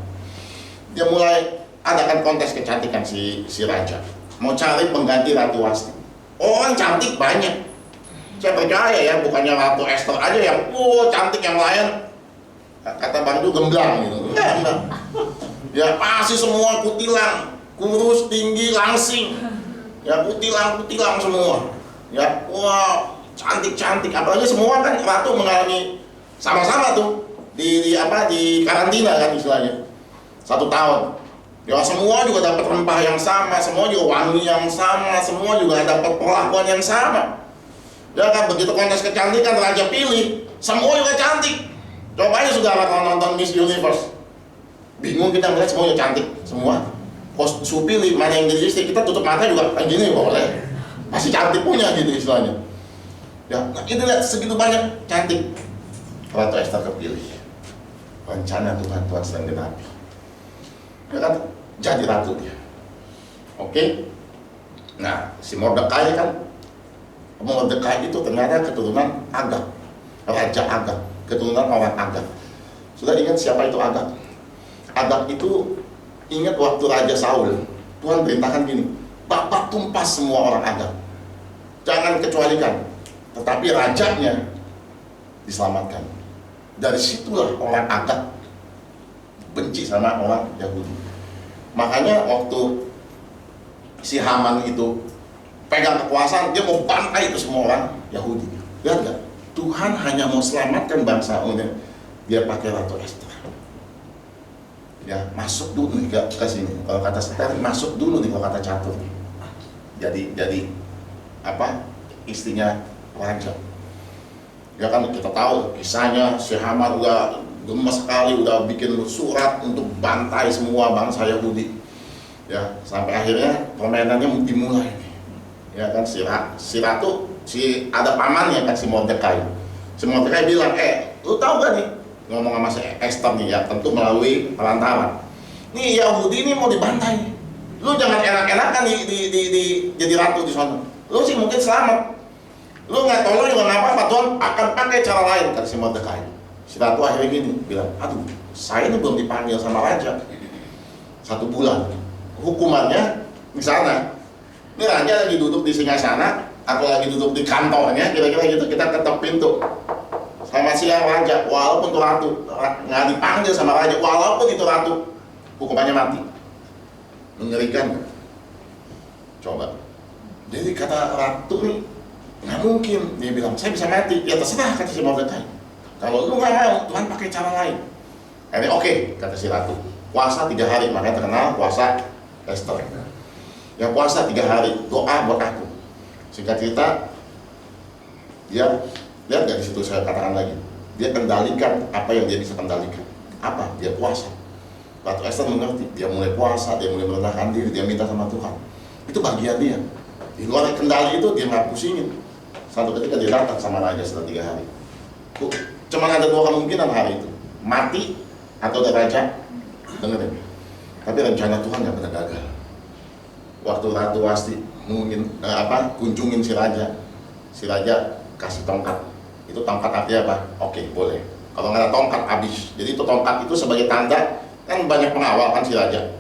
Dia mulai adakan kontes kecantikan si raja. Mau cari pengganti Ratu Wasti. Orang cantik banyak. Saya percaya ya, bukannya Ratu Esther aja yang cantik, yang lain kata Bang itu gemblang gitu. Enggak. Ya pasti semua kutilang, kurus, tinggi, langsing. Ya kutilang semua. Ya, wah, cantik. Apalagi semua kan ratu mengalami sama-sama tuh di karantina kan istilahnya 1 tahun. Ya semua juga dapat rempah yang sama, semua juga wangi yang sama, semua juga dapat perlakuan yang sama. Ya kan, begitu kontes kecantikan raja pilih, semua juga cantik. Coba aja saudara kalau nonton Miss Universe, bingung kita melihat semuanya cantik semua. Pas pilih mana yang jadi istri, kita tutup mata juga kayak gini boleh. Masih cantik punya gitu istilahnya. Ya, nah itu lihat segitu banyak cantik. Ratu Esther kepilih. Rencana Tuhan sedang genapi. Ya kan, jadi ratu dia. Oke? Nah, si Mordekai itu ternyata keturunan Agag, Raja Agag, keturunan orang Agag. Sudah ingat siapa itu Agag? Agag itu, ingat waktu Raja Saul, Tuhan perintahkan gini, bapak tumpas semua orang Agag, jangan kecualikan, tetapi rajanya diselamatkan. Dari situlah orang Agag benci sama orang Yahudi. Makanya waktu si Haman itu pegang kekuasaan, dia mau bantai itu semua orang Yahudi. Lihat gak? Tuhan hanya mau selamatkan bangsa ini. Dia pakai Ratu Esther. Ya, masuk dulu nih ke sini. Kalau kata Esther, masuk dulu nih kalau kata catur. Jadi apa? Istrinya raja. Ya kan kita tahu kisahnya si Haman udah gemes sekali, udah bikin surat untuk bantai semua bangsa Yahudi. Ya, sampai akhirnya permainannya dimulai nih. Ya kan si ratu, ada pamannya kan si Mordekai. Si Mordekai bilang, lu tahu gak nih, ngomong sama si Esther nih ya, tentu melalui perantara. Nih Yahudi ini mau dibantai. Lu jangan enak-enakan di jadi ratu di sana. Lu sih mungkin selamat. Lu nggak tolong juga nggak apa-apa, Tuhan akan pakai cara lain, kata si Mordekai. Si ratu akhirnya gini bilang, aduh, saya ini belum dipanggil sama raja 1 bulan. Hukumannya di sana. Ini raja lagi duduk di singgasana, aku lagi duduk di kantornya, kira-kira gitu, kita ketok pintu sama si raja, walaupun itu ratu nggak dipanggil sama raja, walaupun itu ratu, hukumannya mati. Mengerikan. Coba. Jadi kata ratu nih, nggak mungkin. Dia bilang, saya bisa mati. Ya terserah, kata si Mordekai. Kalau lu nggak mau, Tuhan pakai cara lain. Akhirnya oke, kata si ratu. Puasa 3 hari, makanya terkenal puasa Esther. Ya puasa 3 hari, doa buat aku. Singkat cerita, dia lihat dari situ saya katakan lagi, dia kendalikan apa yang dia bisa kendalikan. Apa? Dia puasa. Ratu Esther mengerti, dia mulai puasa, dia mulai merendahkan diri, dia minta sama Tuhan. Itu bagian dia. Di luar kendali itu dia nggak pusingin. Satu ketika dia datang sama raja setelah 3 hari. Cuma ada 2 kemungkinan hari itu, mati atau ada raja. Dengerin. Tapi rencana Tuhan nggak pernah gagal. Waktu Ratu Wasti kunjungin si raja kasih tongkat. Itu tongkat artinya apa? Oke, boleh. Kalau nggak ada tongkat habis. Jadi itu tongkat itu sebagai tanda, kan banyak pengawal kan si raja.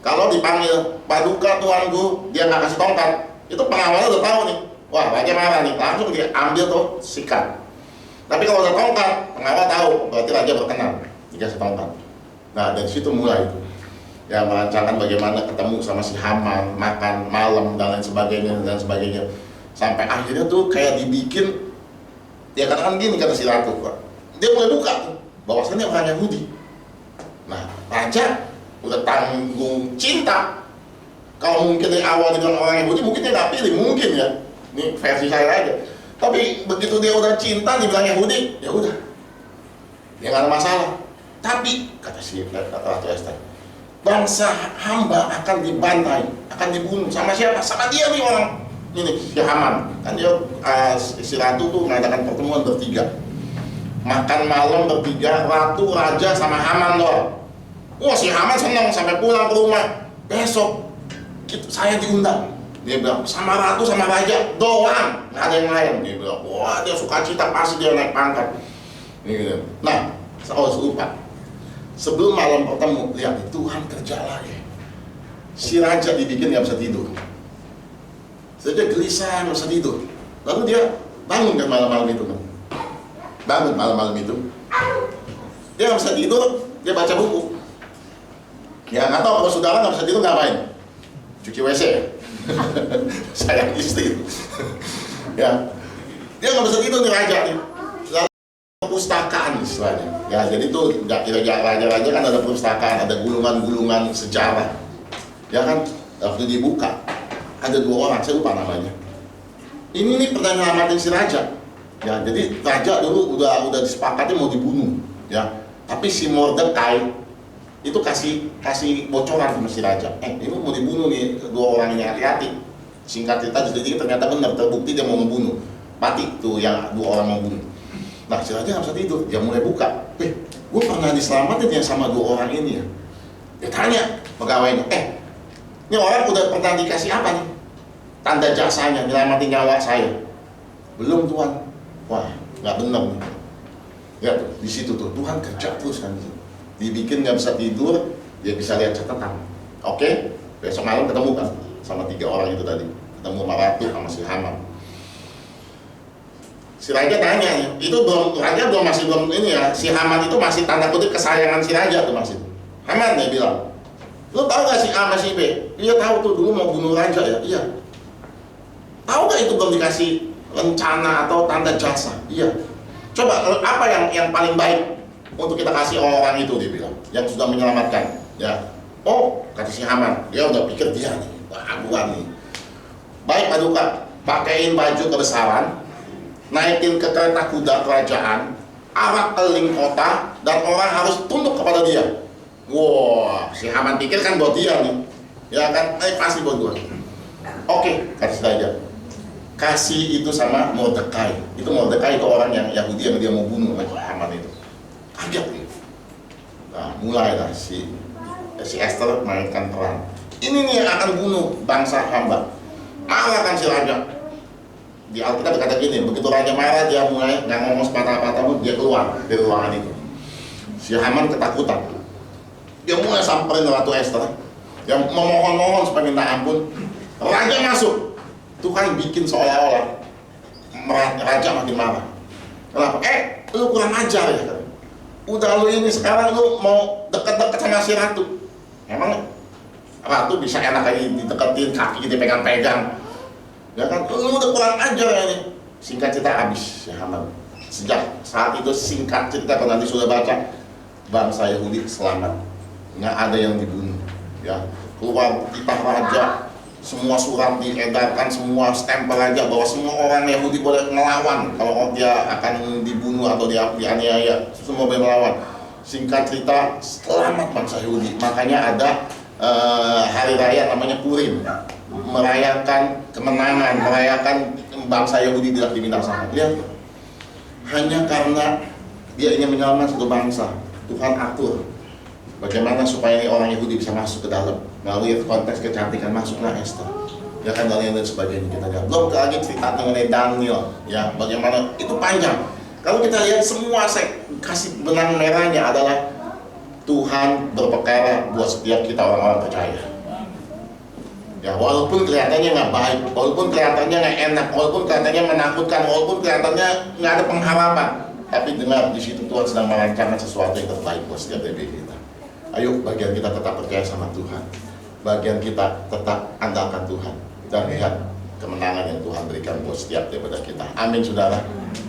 Kalau dipanggil paduka tuanku, dia nggak kasih tongkat, itu pengawalnya udah tahu nih. Wah, raja marah nih, langsung dia ambil tuh sikat. Tapi kalau ada tongkat, pengawal tahu berarti raja berkenan dikasih tongkat. Nah, dari situ mulai itu. Ya merancangkan bagaimana ketemu sama si Haman, makan malam dan lain sebagainya. Sampai akhirnya tuh kayak dibikin, dia katakan gini kata si ratu, dia mulai buka tuh bahwasannya orang Yahudi. Nah, raja udah tanggung cinta. Kalau mungkin dari awal dengan orang Yahudi, mungkin dia nggak pilih, mungkin ya. Ini versi saya aja. Tapi begitu dia udah cinta dibilang Yahudi, ya udah, dia nggak ada masalah. Tapi kata si Ratu Esther, bangsa hamba akan dibantai, akan dibunuh. Sama siapa? Sama dia nih orang ini, si Haman. Kan dia si ratu tuh mengadakan pertemuan bertiga, makan malam bertiga, ratu, raja, sama Haman doang. Wah, si Haman senang sampai pulang ke rumah. Besok saya diundang. Dia bilang sama ratu sama raja doang, nggak ada yang lain. Dia bilang, wah dia sukacita, pasti dia naik pangkat. Nah, saya lupa. Sebelum malam pertemu, lihat Tuhan kerja lagi. Si raja dibikin nggak bisa tidur. Saja gelisah nggak bisa tidur. Lalu dia bangun kan malam-malam itu kan. Bangun malam-malam itu. Dia nggak bisa tidur, dia baca buku. Ya nggak tahu kalau saudara nggak bisa tidur ngapain? Cuci WC ya? Sayang istri. Ya, dia nggak bisa tidur nih raja nih. Perpustakaan istilahnya. Ya, jadi itu nggak kira-kira raja-raja kan ada perpustakaan, ada gulungan-gulungan sejarah. Ya kan, waktu dibuka ada 2 orang, saya lupa namanya. Ini nih pernah nyelamatin si raja. Ya, jadi raja dulu udah disepakati mau dibunuh. Ya, tapi si Mordekai itu kasih bocoran sama si raja. Ini mau dibunuh nih 2 orang ini, hati-hati. Singkat cerita jadi ternyata benar, terbukti dia mau membunuh. Mati tuh yang 2 orang mau bunuh. Nah, si raja nggak bisa tidur, dia mulai buka. Gue pernah diselamatin ya sama 2 orang ini ya. Dia tanya pegawainya, Ini orang udah pernah dikasih apa nih? Tanda jasanya, nyelamatin nyawa saya. Belum Tuhan. Wah, nggak benar nih. Lihat tuh, di situ tuh Tuhan kerja terus kan. Dibikin nggak bisa tidur, dia bisa lihat catatan. Oke, besok malam ketemu kan sama 3 orang itu tadi. Ketemu sama Ratu sama si Haman. Si raja tanya nih, itu raja masih belum ini ya. Si Haman itu masih tanda kutip kesayangan si raja tuh masih. Haman dia bilang, lu tahu gak si A sama si B? Iya tahu tuh, dulu mau bunuh raja ya. Iya. Tahu gak itu belum dikasih rencana atau tanda jasa? Iya. Coba apa yang paling baik untuk kita kasih orang itu, dia bilang, yang sudah menyelamatkan. Ya. Oh, kata si Haman, dia udah pikir dia nih, aguan nih. Baik Paduka, pakaiin baju kebesaran, naikin ke kereta kuda kerajaan, arak keliling kota, dan orang harus tunduk kepada dia. Wah, si Haman pikir kan buat dia nih, ya kan? Pasti buat gua. Oke, kata si raja, kasih itu sama Mordekai. Itu Mordekai itu orang yang Yahudi yang dia mau bunuh Haman itu. Kaget nih. Nah, mulailah si Esther mainkan peran. Ini nih yang akan bunuh bangsa hamba. Marahkan si raja. Di Alkitab berkata gini, begitu raja marah, dia mulai nggak ngomong sepatah-patah, dia keluar dari ruangan itu. Si Haman ketakutan. Dia mulai samperin Ratu Esther, yang memohon-mohon supaya minta ampun. Raja masuk. Tuhan bikin seolah-olah raja makin marah. Kenapa? Lu kurang ajar ya. Udah lu ini sekarang lu mau deket-deket sama si ratu. Emang ratu bisa enak aja dideketin, kaki dipegang-pegang. Ya kan, lu udah kurang ajar ya ini. Singkat cerita habis ya Haman. Sejak saat itu singkat cerita, kalau nanti sudah baca, bangsa Yahudi selamat, nggak ada yang dibunuh. Ya, keluar titah raja, semua surat diedarkan, semua stempel raja bahwa semua orang Yahudi boleh melawan kalau dia akan dibunuh atau dianiaya, semua boleh melawan. Singkat cerita, selamat bangsa Yahudi. Makanya ada hari raya namanya Purim, merayakan kemenangan, merayakan bangsa Yahudi tidak dibinasakan. Lihat, hanya karena dia ingin menyelamatkan satu bangsa, Tuhan atur bagaimana supaya orang Yahudi bisa masuk ke dalam melalui konteks kecantikan. Masuklah Esther, ya kan, dan sebagainya kita lihat. Belum lagi cerita mengenai Daniel, ya bagaimana itu panjang. Kalau kita lihat semua, saya kasih benang merahnya adalah Tuhan berperkara buat setiap kita orang-orang percaya. Ya, walaupun kelihatannya nggak baik, walaupun kelihatannya nggak enak, walaupun kelihatannya menakutkan, walaupun kelihatannya nggak ada pengharapan, tapi dengar di situ Tuhan sedang merancangkan sesuatu yang terbaik buat setiap diri kita. Ayo, bagian kita tetap percaya sama Tuhan, bagian kita tetap andalkan Tuhan, dan lihat kemenangan yang Tuhan berikan buat setiap daripada kita. Amin, saudara.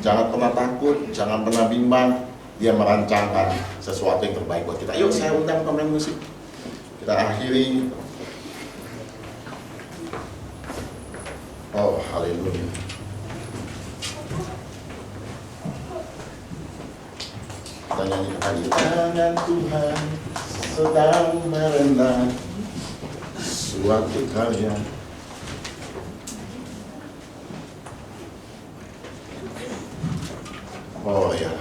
Jangan pernah takut, jangan pernah bimbang. Dia merancangkan sesuatu yang terbaik buat kita. Yuk, saya undang pemain musik. Kita akhiri. Oh, haleluya. Kita nyanyi lagi. Tangan Tuhan sedang merendah suatu karya. Oh ya.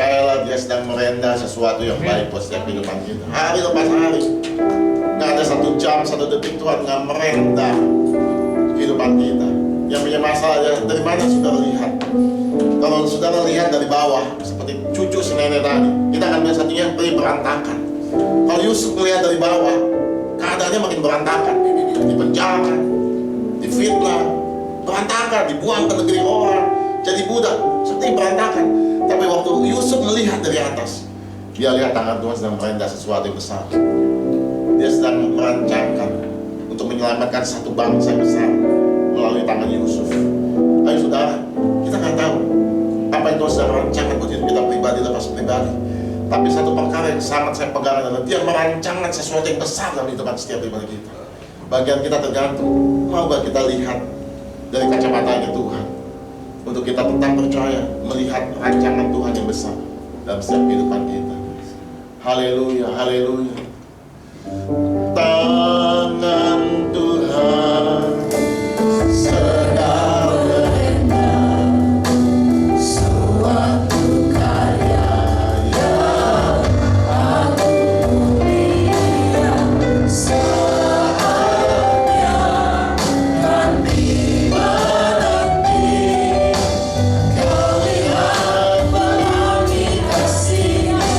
percayalah dia sedang merenda sesuatu yang baik buat setiap kehidupan kita. Hari lepas hari, nggak ada 1 jam, 1 detik Tuhan nggak merenda kehidupan kita. Yang punya masalah dari mana saudara lihat? Kalau saudara lihat dari bawah, seperti cucu si nenek tadi, kita akan melihat satunya berantakan. Kalau Yusuf melihat dari bawah, keadaannya makin berantakan. Di penjara, difitnah, berantakan, dibuang ke negeri orang, jadi budak, seperti berantakan. Tapi waktu Yusuf melihat dari atas, dia lihat tangan Tuhan sedang merenda sesuatu yang besar. Dia sedang merancangkan untuk menyelamatkan satu bangsa yang besar melalui tangan Yusuf. Ayo saudara, kita nggak tahu apa yang Tuhan sedang merancangkan buat hidup kita pribadi lepas pribadi. Tapi satu perkara yang sangat saya pegang adalah dia merancangkan sesuatu yang besar dalam hidup setiap pribadi kita. Bagian kita tergantung, mau gak kita lihat dari kacamatanya Tuhan, untuk kita tetap percaya melihat rancangan Tuhan yang besar dalam setiap kehidupan kita. Haleluya, haleluya. Tangan Tuhan sedang merenda suatu karya yang agung mulia, saatnya kan tiba nanti, kau lihat pelangi kasih-Nya.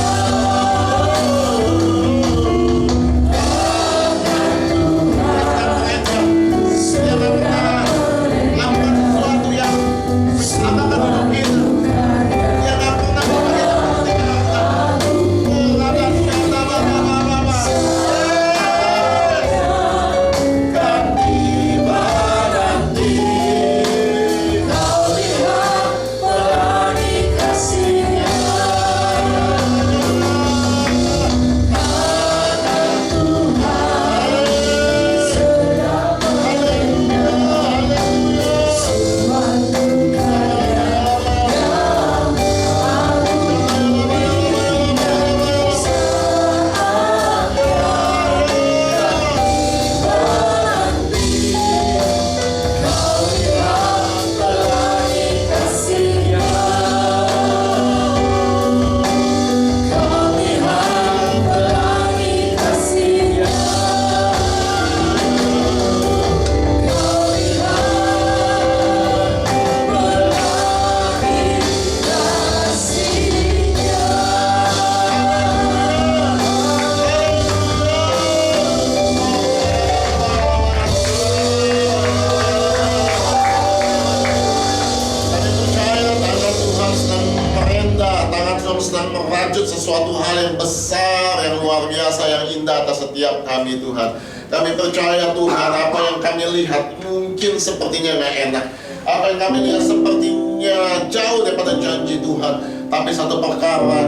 Sedang merajut sesuatu hal yang besar, yang luar biasa, yang indah atas setiap kami Tuhan. Kami percaya Tuhan, apa yang kami lihat mungkin sepertinya gak enak, apa yang kami lihat sepertinya jauh daripada janji Tuhan. Tapi satu perkara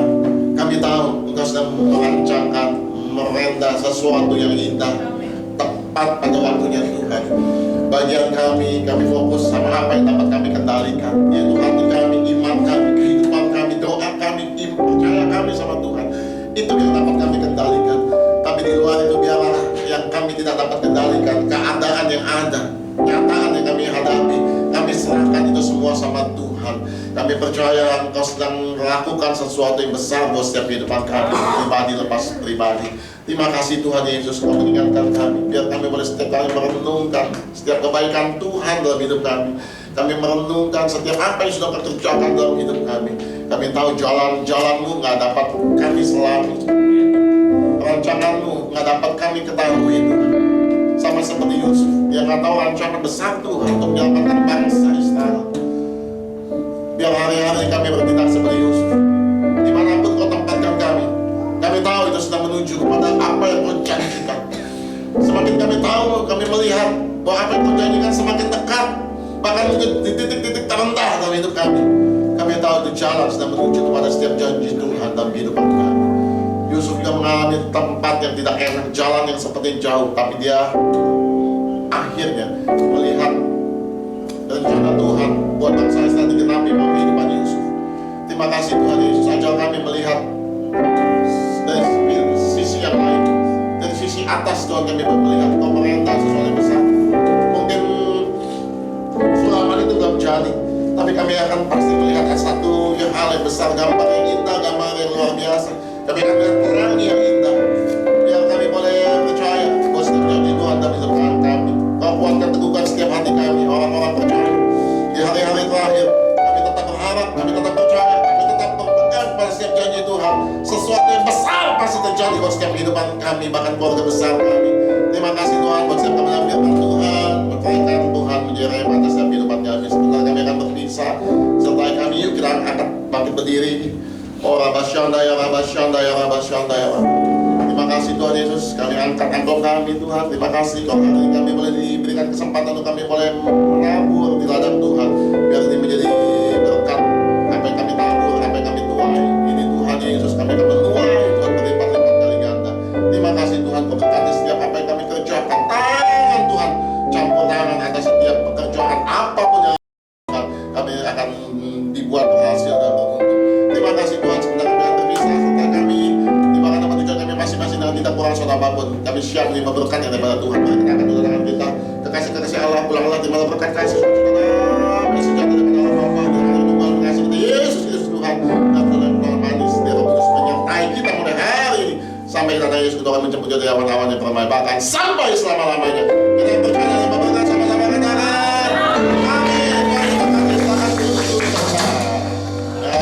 kami tahu, Engkau sedang merancangkan, merenda sesuatu yang indah tepat pada waktunya Tuhan. Bagian kami fokus sama apa yang dapat kami kendalikan, yaitu hati kami, iman kami, kehidupan kami, doa kami, percaya kami sama Tuhan. Itu yang dapat kami kendalikan. Tapi di luar itu biarlah yang kami tidak dapat kendalikan, keadaan yang ada, kenyataan yang kami hadapi, kami serahkan itu semua sama Tuhan. Kami percaya Engkau sedang melakukan sesuatu yang besar buat setiap kehidupan kami, pribadi lepas pribadi. Terima kasih Tuhan Yesus, Kau mengingatkan kami, biar kami boleh setiap kali merenungkan setiap kebaikan Tuhan dalam hidup kami. Kami merenungkan setiap apa yang sudah Kau kerjakan dalam hidup kami. Kami tahu jalan-jalan-Mu gak dapat kami selami, rancangan-Mu gak dapat kami ketahui Tuhan. Sama seperti Yusuf, dia gak tahu rancangan besar Tuhan untuk menyelamatkan bangsa Israel. Biar hari-hari kami bertindak seperti Yusuf, dimanapun Kau tempatkan kami. Kami tahu itu sedang menuju kepada apa yang Kau janjikan. Semakin kami tahu, kami melihat bahwa apa yang Kau janjikan semakin dekat, bahkan di titik-titik terendah dalam hidup kami. Kami tahu itu jalan sedang menuju kepada setiap janji Tuhan dalam kehidupan kami. Yusuf juga mengalami tempat yang tidak enak, jalan yang seperti jauh, tapi dia akhirnya melihat rencana Tuhan buat bangsa Israel digenapi melalui kehidupan Yusuf. Terima kasih Tuhan Yesus, ajar kami melihat dari sisi yang lain, dari sisi atas Tuhan kami melihat pemerintah sesuatu yang besar. Mungkin sulaman itu belum jadi, tapi kami akan pasti melihat satu hal yang besar, gambar yang indah, Kami akan melihat pelangi yang indah. Biar kami boleh percaya bahwa setiap janji Tuhan dalam hidup kami. Kau kuatkan teguhkan setiap hati kami, orang-orang percaya. Di hari-hari terakhir, kami tetap berharap, kami tetap percaya, kami tetap berpegang pada setiap janji Tuhan. Sesuatu yang besar pasti terjadi buat setiap kehidupan kami, bahkan keluarga besar kami. Terima kasih Tuhan buat setiap kami mengambil Tuhan, berkaitan Tuhan menjadi rema atas setiap kehidupan kami. Sebentar kami akan berpisah, sertai kami yuk kita angkat bangkit berdiri. Oh Rabasyanda ya Rabasyanda ya Rabasyanda ya Rabasyanda. Terima kasih Tuhan Yesus, kami angkat engkau kami Tuhan. Terima kasih kalau hari ini kami boleh diberikan kesempatan untuk kami boleh menabur di ladang Tuhan. Biar ini menjadi berkat apa yang kami tabur, apa yang kami tuai. Ini Tuhan Yesus kami akan menuai Tuhan berlipat-lipat kali ganda. Terima kasih Tuhan kau berkati setiap apa yang kami kerjakan. Tangan Tuhan campur tangan atas setiap pekerjaan apapun yang kami akan dibuat berhasil dan beruntung. Terima kasih Tuhan, sebentar kami akan berpisah serta kami di mana tempat tujuan kami masing-masing dengan tidak kurang suatu apapun. Kami siap menerima berkat yang daripada Tuhan. Mari kita akan tangan kita kekasih-kekasih Allah, pulanglah di mana berkat kasih saudara, sejahtera daripada Allah Bapa, di dalam Tuhan kasih kita Yesus Kristus Tuhan, dan Tuhan manis Dia Roh Kudus menyertai kita mulai hari ini sampai datang Yesus kita akan menjemput dari awan-awan yang permai bahkan sampai selama-lamanya.